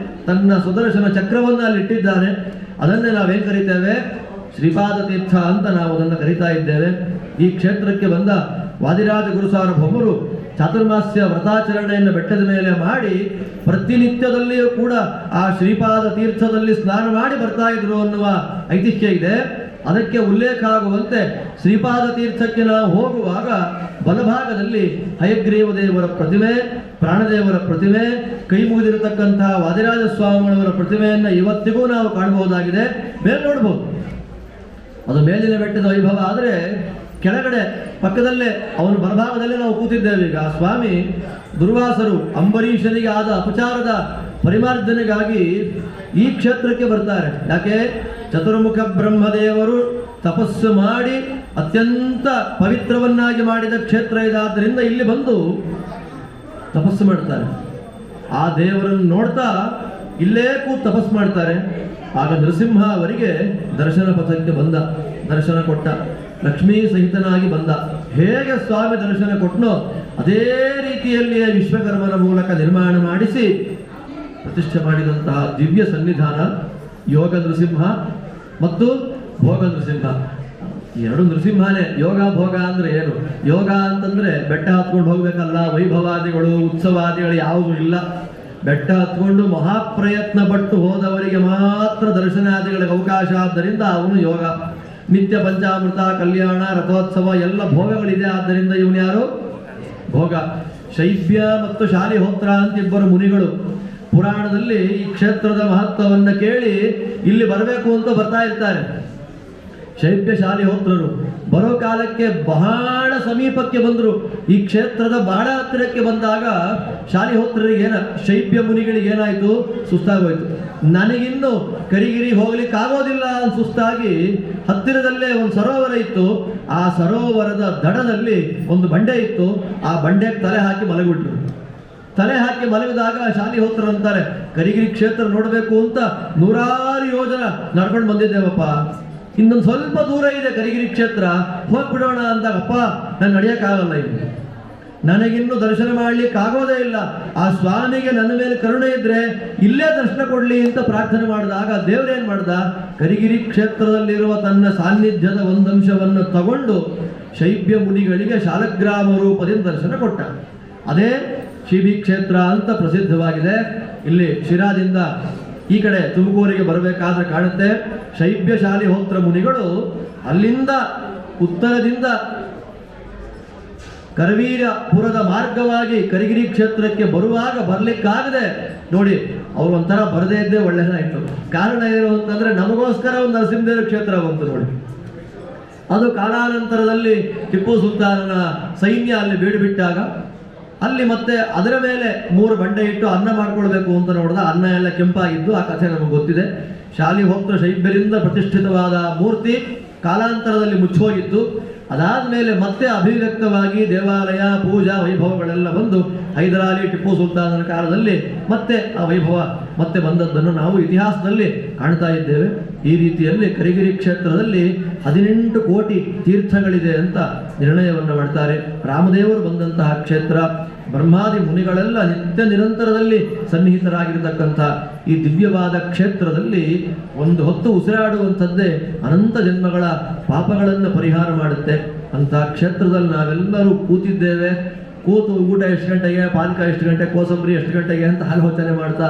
ತನ್ನ ಸುದರ್ಶನ ಚಕ್ರವನ್ನು ಅಲ್ಲಿ ಇಟ್ಟಿದ್ದಾನೆ. ಅದನ್ನೇ ನಾವೇನು ಕರಿತೇವೆ, ಶ್ರೀಪಾದ ತೀರ್ಥ ಅಂತ ನಾವು ಅದನ್ನು ಕರಿತಾ ಇದ್ದೇವೆ. ಈ ಕ್ಷೇತ್ರಕ್ಕೆ ಬಂದ ವಾದಿರಾಜ ಗುರುಸಾರ್ವಭೌಮರು ಚಾತುರ್ಮಾಸ್ಯ ವ್ರತಾಚರಣೆಯನ್ನು ಬೆಟ್ಟದ ಮೇಲೆ ಮಾಡಿ ಪ್ರತಿನಿತ್ಯದಲ್ಲಿಯೂ ಕೂಡ ಆ ಶ್ರೀಪಾದ ತೀರ್ಥದಲ್ಲಿ ಸ್ನಾನ ಮಾಡಿ ಬರ್ತಾ ಇದ್ರು ಅನ್ನುವ ಐತಿಹ್ಯ ಇದೆ. ಅದಕ್ಕೆ ಉಲ್ಲೇಖ ಆಗುವಂತೆ ಶ್ರೀಪಾದ ತೀರ್ಥಕ್ಕೆ ನಾವು ಹೋಗುವಾಗ ಬಲಭಾಗದಲ್ಲಿ ಹಯಗ್ರೀವ ದೇವರ ಪ್ರತಿಮೆ, ಪ್ರಾಣದೇವರ ಪ್ರತಿಮೆ, ಕೈ ಮುಗಿದಿರತಕ್ಕಂತಹ ವಾದಿರಾಜ ಸ್ವಾಮಿಗಳವರ ಪ್ರತಿಮೆಯನ್ನು ಇವತ್ತಿಗೂ ನಾವು ಕಾಣಬಹುದಾಗಿದೆ. ಮೇಲೆ ನೋಡ್ಬೋದು. ಅದು ಮೇಲಿನ ಬೆಟ್ಟದ ವೈಭವ. ಆದರೆ ಕೆಳಗಡೆ ಪಕ್ಕದಲ್ಲೇ ಅವನ ಬಲಭಾಗದಲ್ಲೇ ನಾವು ಕೂತಿದ್ದೇವೆ. ಈಗ ಆ ಸ್ವಾಮಿ ದುರ್ವಾಸರು ಅಂಬರೀಷನಿಗೆ ಆದ ಅಪಚಾರದ ಪರಿಮಾರ್ಜನೆಗಾಗಿ ಈ ಕ್ಷೇತ್ರಕ್ಕೆ ಬರ್ತಾರೆ. ಯಾಕೆ? ಚತುರ್ಮುಖ ಬ್ರಹ್ಮದೇವರು ತಪಸ್ಸು ಮಾಡಿ ಅತ್ಯಂತ ಪವಿತ್ರವನ್ನಾಗಿ ಮಾಡಿದ ಕ್ಷೇತ್ರ ಇದಾದ್ದರಿಂದ ಇಲ್ಲಿ ಬಂದು ತಪಸ್ಸು ಮಾಡ್ತಾರೆ. ಆ ದೇವರನ್ನು ನೋಡ್ತಾ ಇಲ್ಲೇ ಕೂತು ತಪಸ್ಸು ಮಾಡ್ತಾರೆ. ಆಗ ನರಸಿಂಹ ಅವರಿಗೆ ದರ್ಶನ ಪಥಕ್ಕೆ ಬಂದ, ದರ್ಶನ ಕೊಟ್ಟ, ಲಕ್ಷ್ಮೀ ಸಹಿತನಾಗಿ ಬಂದ. ಹೇಗೆ ಸ್ವಾಮಿ ದರ್ಶನ ಕೊಟ್ಟನೋ ಅದೇ ರೀತಿಯಲ್ಲಿಯೇ ವಿಶ್ವಕರ್ಮನ ಮೂಲಕ ನಿರ್ಮಾಣ ಮಾಡಿಸಿ ಪ್ರತಿಷ್ಠೆ ಮಾಡಿದಂತಹ ದಿವ್ಯ ಸನ್ನಿಧಾನ ಯೋಗ ನೃಸಿಂಹ ಮತ್ತು ಭೋಗ ನೃಸಿಂಹ. ಎರಡು ನೃಸಿಂಹನೇ. ಯೋಗ ಭೋಗ ಅಂದ್ರೆ ಏನು? ಯೋಗ ಅಂತಂದ್ರೆ ಬೆಟ್ಟ ಹತ್ಕೊಂಡು ಹೋಗ್ಬೇಕಲ್ಲ, ವೈಭವಾದಿಗಳು ಉತ್ಸವಾದಿಗಳು ಯಾವುದೂ ಇಲ್ಲ. ಬೆಟ್ಟ ಹತ್ಕೊಂಡು ಮಹಾಪ್ರಯತ್ನ ಪಟ್ಟು ಹೋದವರಿಗೆ ಮಾತ್ರ ದರ್ಶನಾದಿಗಳಿಗೆ ಅವಕಾಶ. ಆದ್ದರಿಂದ ಅವನು ಯೋಗ. ನಿತ್ಯ ಪಂಚಾಮೃತ, ಕಲ್ಯಾಣ, ರಥೋತ್ಸವ ಎಲ್ಲ ಭೋಗಗಳಿದೆ. ಆದ್ದರಿಂದ ಇವನು ಯಾರು? ಭೋಗ. ಶೈಬ್ಯ ಮತ್ತು ಶಾಲಿಹೋತ್ರ ಅಂತ ಇಬ್ಬರು ಮುನಿಗಳು ಪುರಾಣದಲ್ಲಿ ಈ ಕ್ಷೇತ್ರದ ಮಹತ್ವವನ್ನು ಕೇಳಿ ಇಲ್ಲಿ ಬರಬೇಕು ಅಂತ ಬರ್ತಾ ಇರ್ತಾರೆ. ಶೈಬ್ಯ ಶಾಲಿಹೋತ್ರರು ಬರೋ ಕಾಲಕ್ಕೆ ಬಹಳ ಸಮೀಪಕ್ಕೆ ಬಂದರು. ಈ ಕ್ಷೇತ್ರದ ಬಹಳ ಹತ್ತಿರಕ್ಕೆ ಬಂದಾಗ ಶಾಲಿಹೋತ್ರರಿಗೆ ಶೈಬ್ಯ ಮುನಿಗಳಿಗೆ ಏನಾಯಿತು? ಸುಸ್ತಾಗೋಯ್ತು. ನನಗಿನ್ನು ಕರಿಗಿರಿ ಹೋಗ್ಲಿಕ್ಕಾಗೋದಿಲ್ಲ ಅಂತ ಸುಸ್ತಾಗಿ ಹತ್ತಿರದಲ್ಲೇ ಒಂದು ಸರೋವರ ಇತ್ತು. ಆ ಸರೋವರದ ದಡದಲ್ಲಿ ಒಂದು ಬಂಡೆ ಇತ್ತು. ಆ ಬಂಡೆಗೆ ತಲೆ ಹಾಕಿ ಮಲಗಿಬಿಟ್ರು. ತಲೆ ಹಾಕಿ ಮಲಗಿದಾಗ ಶಾಲಿಹೋತ್ರ ಅಂತಾರೆ, ಕರಿಗಿರಿ ಕ್ಷೇತ್ರ ನೋಡಬೇಕು ಅಂತ 100 ಯೋಜನ ನಡ್ಕೊಂಡು ಬಂದಿದ್ದೇವಪ್ಪ, ಇನ್ನೊಂದು ಸ್ವಲ್ಪ ದೂರ ಇದೆ ಕರಿಗಿರಿ ಕ್ಷೇತ್ರ, ಹೋಗ್ಬಿಡೋಣ ಅಂದಾಗ, ಅಪ್ಪ ನಾನು ನಡೆಯೋಕ್ಕಾಗಲ್ಲ, ಇಲ್ಲಿ ನನಗಿನ್ನೂ ದರ್ಶನ ಮಾಡ್ಲಿಕ್ಕೆ ಆಗೋದೇ ಇಲ್ಲ. ಆ ಸ್ವಾಮಿಗೆ ನನ್ನ ಮೇಲೆ ಕರುಣೆ ಇದ್ರೆ ಇಲ್ಲೇ ದರ್ಶನ ಕೊಡ್ಲಿ ಅಂತ ಪ್ರಾರ್ಥನೆ ಮಾಡಿದಾಗ ದೇವರೇನ್ ಮಾಡ್ದ? ಕರಿಗಿರಿ ಕ್ಷೇತ್ರದಲ್ಲಿರುವ ತನ್ನ ಸಾನ್ನಿಧ್ಯದ ಒಂದಂಶವನ್ನು ತಗೊಂಡು ಶೈಬ್ಯ ಮುನಿಗಳಿಗೆ ಶಾಲಗ್ರಾಮ ರೂಪದಿಂದ ದರ್ಶನ ಕೊಟ್ಟ. ಅದೇ ಶಿಬಿ ಕ್ಷೇತ್ರ ಅಂತ ಪ್ರಸಿದ್ಧವಾಗಿದೆ. ಇಲ್ಲಿ ಶಿರಾದಿಂದ ಈ ಕಡೆ ತುಮಕೂರಿಗೆ ಬರಬೇಕಾದ್ರೆ ಕಾಣುತ್ತೆ. ಶೈಬ್ಯ ಶಾಲಿಹೋತ್ರ ಮುನಿಗಳು ಅಲ್ಲಿಂದ ಉತ್ತರದಿಂದ ಕರವೀರಪುರದ ಮಾರ್ಗವಾಗಿ ಕರಿಗಿರಿ ಕ್ಷೇತ್ರಕ್ಕೆ ಬರುವಾಗ ಬರ್ಲಿಕ್ಕಾಗದೆ ನೋಡಿ, ಅವ್ರು ಒಂಥರ ಬರದೇ ಇದ್ದೇ ಒಳ್ಳೆದಾಯಿತು. ಕಾರಣ ಏನು ಅಂತಂದ್ರೆ ನಮಗೋಸ್ಕರ ಒಂದು ನರಸಿಂಹದೇವರ ಕ್ಷೇತ್ರ ಬಂತು ನೋಡಿ. ಅದು ಕಾಲಾನಂತರದಲ್ಲಿ ಟಿಪ್ಪು ಸುಲ್ತಾನನ ಸೈನ್ಯ ಅಲ್ಲಿ ಬೀಡುಬಿಟ್ಟಾಗ ಅಲ್ಲಿ ಮತ್ತೆ ಅದರ ಮೇಲೆ 3 ಬಂಡೆ ಇಟ್ಟು ಅನ್ನ ಮಾಡ್ಕೊಳ್ಬೇಕು ಅಂತ ನೋಡಿದ, ಅನ್ನ ಎಲ್ಲ ಕೆಂಪಾಗಿದ್ದು. ಆ ಕಥೆ ನಮಗೆ ಗೊತ್ತಿದೆ. ಶಾಲಿಹೋತ್ರ ಶೈಬ್ಯರಿಂದ ಪ್ರತಿಷ್ಠಿತವಾದ ಮೂರ್ತಿ ಕಾಲಾಂತರದಲ್ಲಿ ಮುಚ್ಚೋಗಿತ್ತು. ಅದಾದ್ಮೇಲೆ ಮತ್ತೆ ಅಭಿವ್ಯಕ್ತವಾಗಿ ದೇವಾಲಯ, ಪೂಜಾ ವೈಭವಗಳೆಲ್ಲ ಬಂದು ಹೈದರಾಲಿ ಟಿಪ್ಪು ಸುಲ್ತಾನನ ಕಾಲದಲ್ಲಿ ಮತ್ತೆ ಆ ವೈಭವ ಮತ್ತೆ ಬಂದದ್ದನ್ನು ನಾವು ಇತಿಹಾಸದಲ್ಲಿ ಕಾಣ್ತಾ ಇದ್ದೇವೆ. ಈ ರೀತಿಯಲ್ಲಿ ಕರಿಗಿರಿ ಕ್ಷೇತ್ರದಲ್ಲಿ 18 ಕೋಟಿ ತೀರ್ಥಗಳಿದೆ ಅಂತ ನಿರ್ಣಯವನ್ನು ಮಾಡ್ತಾರೆ. ರಾಮದೇವರು ಬಂದಂತಹ ಕ್ಷೇತ್ರ. ಬ್ರಹ್ಮಾದಿ ಮುನಿಗಳೆಲ್ಲ ನಿತ್ಯ ನಿರಂತರದಲ್ಲಿ ಸನ್ನಿಹಿತರಾಗಿರತಕ್ಕಂಥ ಈ ದಿವ್ಯವಾದ ಕ್ಷೇತ್ರದಲ್ಲಿ ಒಂದು ಹೊತ್ತು ಉಸಿರಾಡುವಂಥದ್ದೇ ಅನಂತ ಜನ್ಮಗಳ ಪಾಪಗಳನ್ನು ಪರಿಹಾರ ಮಾಡುತ್ತೆ. ಅಂತ ಕ್ಷೇತ್ರದಲ್ಲಿ ನಾವೆಲ್ಲರೂ ಕೂತಿದ್ದೇವೆ. ಕೂತು ಊಟ ಎಷ್ಟು ಗಂಟೆಗೆ, ಪಾನಕ ಎಷ್ಟು ಗಂಟೆ, ಕೋಸಂಬರಿ ಎಷ್ಟು ಗಂಟೆಗೆ ಅಂತ ಆಲೋಚನೆ ಮಾಡ್ತಾ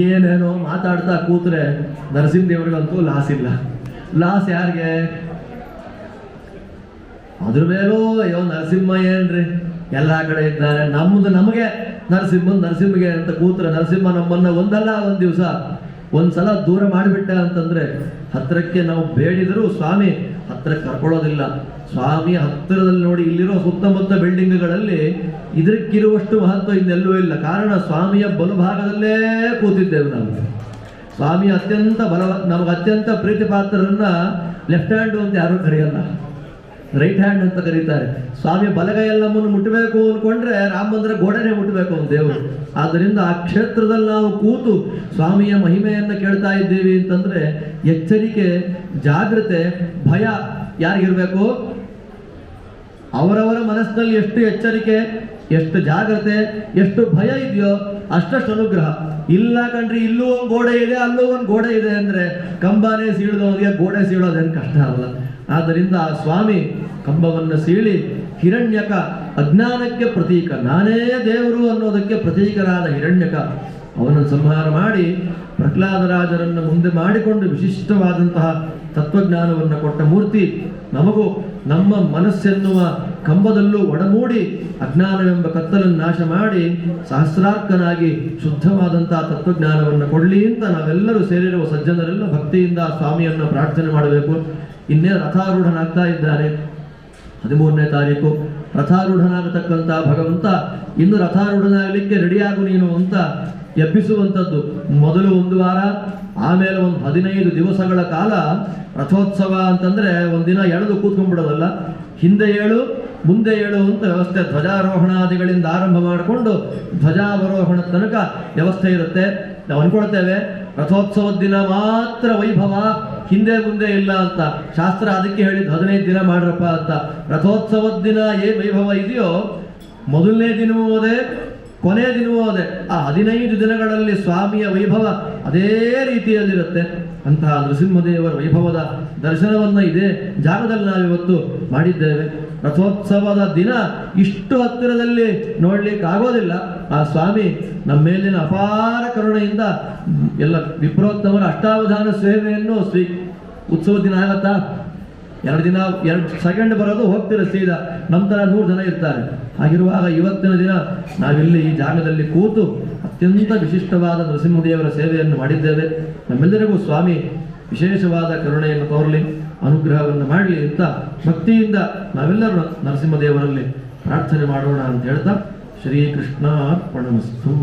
ಏನೇನೋ ಮಾತಾಡ್ತಾ ಕೂತ್ರೆ ನರಸಿಂಹದೇವರಿಗಂತೂ ಲಾಸ್ ಇಲ್ಲ. ಲಾಸ್ ಯಾರಿಗೆ? ಅದ್ರ ಮೇಲೂ ಅಯ್ಯೋ ನರಸಿಂಹ ಏನ್ರಿ ಎಲ್ಲ ಕಡೆ ಇದ್ದಾರೆ, ನಮ್ಮದು ನಮಗೆ ನರಸಿಂಹಗೆ ಅಂತ ಕೂತ್ರೆ ನರಸಿಂಹ ನಮ್ಮನ್ನ ಒಂದಲ್ಲ ಒಂದು ದಿವಸ ಒಂದ್ಸಲ ದೂರ ಮಾಡಿಬಿಟ್ಟ ಅಂತಂದ್ರೆ ಹತ್ತಿರಕ್ಕೆ ನಾವು ಬೇಡಿದರೂ ಸ್ವಾಮಿ ಹತ್ತಿರಕ್ಕೆ ಕರ್ಕೊಳ್ಳೋದಿಲ್ಲ. ಸ್ವಾಮಿ ಹತ್ತಿರದಲ್ಲಿ ನೋಡಿ, ಇಲ್ಲಿರೋ ಸುತ್ತಮುತ್ತ ಬಿಲ್ಡಿಂಗ್ಗಳಲ್ಲಿ ಇದಕ್ಕಿರುವಷ್ಟು ಮಹತ್ವ ಇನ್ನೆಲ್ಲೂ ಇಲ್ಲ. ಕಾರಣ ಸ್ವಾಮಿಯ ಬಲಭಾಗದಲ್ಲೇ ಕೂತಿದ್ದೇವೆ ನಾವು. ಸ್ವಾಮಿ ಅತ್ಯಂತ ನಮಗೆ ಅತ್ಯಂತ ಪ್ರೀತಿ ಪಾತ್ರರನ್ನ ಲೆಫ್ಟ್ ಹ್ಯಾಂಡ್ ಅಂತ ಯಾರೂ ಕರೆಯಲ್ಲ, ರೈಟ್ ಹ್ಯಾಂಡ್ ಅಂತ ಕರೀತಾರೆ. ಸ್ವಾಮಿ ಬಲಗೈಯಲ್ಲಿ ನಮ್ಮನ್ನು ಮುಟ್ಟಬೇಕು ಅಂದ್ಕೊಂಡ್ರೆ ರಾಮ ಮಂದಿರ ಗೋಡೆನೆ ಮುಟ್ಟಬೇಕು ಅಂತ ದೇವರು. ಆದ್ದರಿಂದ ಆ ಕ್ಷೇತ್ರದಲ್ಲಿ ನಾವು ಕೂತು ಸ್ವಾಮಿಯ ಮಹಿಮೆಯನ್ನು ಕೇಳ್ತಾ ಇದ್ದೀವಿ ಅಂತಂದ್ರೆ ಎಚ್ಚರಿಕೆ, ಜಾಗ್ರತೆ, ಭಯ ಯಾರಿಗಿರ್ಬೇಕು? ಅವರವರ ಮನಸ್ಸಿನಲ್ಲಿ ಎಷ್ಟು ಎಚ್ಚರಿಕೆ, ಎಷ್ಟು ಜಾಗ್ರತೆ, ಎಷ್ಟು ಭಯ ಇದೆಯೋ ಅಷ್ಟಷ್ಟು ಅನುಗ್ರಹ. ಇಲ್ಲ ಕಣ್ರಿ, ಇಲ್ಲೂ ಒಂದು ಗೋಡೆ ಇದೆ, ಅಲ್ಲೂ ಒಂದು ಗೋಡೆ ಇದೆ ಅಂದ್ರೆ ಕಂಬನೇ ಸೀಳಿದವನಿಗೆ ಗೋಡೆ ಸೀಳೋದೇನು ಕಷ್ಟ ಅಲ್ಲ. ಆದ್ದರಿಂದ ಆ ಸ್ವಾಮಿ ಕಂಬವನ್ನು ಸೀಳಿ ಹಿರಣ್ಯಕ, ಅಜ್ಞಾನಕ್ಕೆ ಪ್ರತೀಕ, ನಾನೇ ದೇವರು ಅನ್ನೋದಕ್ಕೆ ಪ್ರತೀಕರಾದ ಹಿರಣ್ಯಕ, ಅವನನ್ನು ಸಂಹಾರ ಮಾಡಿ ಪ್ರಹ್ಲಾದರಾಜರನ್ನು ಮುಂದೆ ಮಾಡಿಕೊಂಡು ವಿಶಿಷ್ಟವಾದಂತಹ ತತ್ವಜ್ಞಾನವನ್ನು ಕೊಟ್ಟ ಮೂರ್ತಿ. ನಮಗೂ ನಮ್ಮ ಮನಸ್ಸೆನ್ನುವ ಕಂಬದಲ್ಲೂ ಒಡಮೂಡಿ ಅಜ್ಞಾನವೆಂಬ ಕತ್ತಲನ್ನು ನಾಶ ಮಾಡಿ ಸಹಸ್ರಾರ್ಕನಾಗಿ ಶುದ್ಧವಾದಂತಹ ತತ್ವಜ್ಞಾನವನ್ನು ಕೊಡಲಿ ಅಂತ ನಾವೆಲ್ಲರೂ ಸೇರಿರುವ ಸಜ್ಜನರೆಲ್ಲ ಭಕ್ತಿಯಿಂದ ಸ್ವಾಮಿಯನ್ನು ಪ್ರಾರ್ಥನೆ ಮಾಡಬೇಕು. ಇನ್ನೇ ರಥಾರೂಢನಾಗ್ತಾ ಇದ್ದಾನೆ. 13ನೇ ತಾರೀಕು ರಥಾರೂಢನಾಗತಕ್ಕಂಥ ಭಗವಂತ ಇನ್ನು ರಥಾರೂಢನಾಗಲಿಕ್ಕೆ ರೆಡಿಯಾಗು ನೀನು ಅಂತ ಎಬ್ಬಿಸುವಂಥದ್ದು. ಮೊದಲು 1 ವಾರ, ಆಮೇಲೆ ಒಂದು 15 ದಿವಸಗಳ ಕಾಲ ರಥೋತ್ಸವ ಅಂತಂದ್ರೆ ಒಂದಿನ ಎಳೆದು ಕೂತ್ಕೊಂಡ್ಬಿಡೋದಲ್ಲ, ಹಿಂದೆ ಏಳು ಮುಂದೆ ಏಳು ಅಂತ ವ್ಯವಸ್ಥೆ. ಧ್ವಜಾರೋಹಣಾದಿಗಳಿಂದ ಆರಂಭ ಮಾಡಿಕೊಂಡು ಧ್ವಜಾವರೋಹಣ ತನಕ ವ್ಯವಸ್ಥೆ ಇರುತ್ತೆ. ನಾವು ಅನ್ಕೊಳ್ತೇವೆ ರಥೋತ್ಸವದ ದಿನ ಮಾತ್ರ ವೈಭವ, ಹಿಂದೆ ಮುಂದೆ ಇಲ್ಲ ಅಂತ. ಶಾಸ್ತ್ರ ಅದಕ್ಕೆ ಹೇಳಿದ್ದು 15 ದಿನ ಮಾಡ್ರಪ್ಪ ಅಂತ. ರಥೋತ್ಸವದ ದಿನ ಏನು ವೈಭವ ಇದೆಯೋ ಮೊದಲನೇ ದಿನವೂ ಅದೇ, ಕೊನೆಯ ದಿನವೂ ಅದೇ. ಆ 15 ದಿನಗಳಲ್ಲಿ ಸ್ವಾಮಿಯ ವೈಭವ ಅದೇ ರೀತಿಯಲ್ಲಿರುತ್ತೆ. ಅಂತಹ ನರಸಿಂಹದೇವರ ವೈಭವದ ದರ್ಶನವನ್ನು ಇದೇ ಜಾಗದಲ್ಲಿ ನಾವಿವತ್ತು ಮಾಡಿದ್ದೇವೆ. ರಥೋತ್ಸವದ ದಿನ ಇಷ್ಟು ಹತ್ತಿರದಲ್ಲಿ ನೋಡ್ಲಿಕ್ಕೆ ಆಗೋದಿಲ್ಲ. ಆ ಸ್ವಾಮಿ ನಮ್ಮ ಮೇಲಿನ ಅಪಾರ ಕರುಣೆಯಿಂದ ಎಲ್ಲ ವಿಪ್ರೋತ್ತಮರ ಅಷ್ಟಾವಧಾನ ಸೇವೆಯನ್ನು ಉತ್ಸವ ದಿನ ಆಗತ್ತಾ? 2 ಸೆಕೆಂಡ್ ಬರೋದು, ಹೋಗ್ತಿರ ಸೀದಾ. ನಂತರ 100 ಜನ ಇರ್ತಾರೆ. ಹಾಗಿರುವಾಗ ಇವತ್ತಿನ ದಿನ ನಾವಿಲ್ಲಿ ಈ ಜಾಗದಲ್ಲಿ ಕೂತು ಅತ್ಯಂತ ವಿಶಿಷ್ಟವಾದ ನರಸಿಂಹದೇವರ ಸೇವೆಯನ್ನು ಮಾಡಿದ್ದೇವೆ. ನಮ್ಮೆಲ್ಲರಿಗೂ ಸ್ವಾಮಿ ವಿಶೇಷವಾದ ಕರುಣೆಯನ್ನು ತೋರಲಿ, ಅನುಗ್ರಹವನ್ನು ಮಾಡಲಿ ಅಂತ ಭಕ್ತಿಯಿಂದ ನಾವೆಲ್ಲರೂ ನರಸಿಂಹದೇವರಲ್ಲಿ ಪ್ರಾರ್ಥನೆ ಮಾಡೋಣ ಅಂತ ಹೇಳ್ತಾ ಶ್ರೀಕೃಷ್ಣಾರ್ಪಣಮಸ್ತು.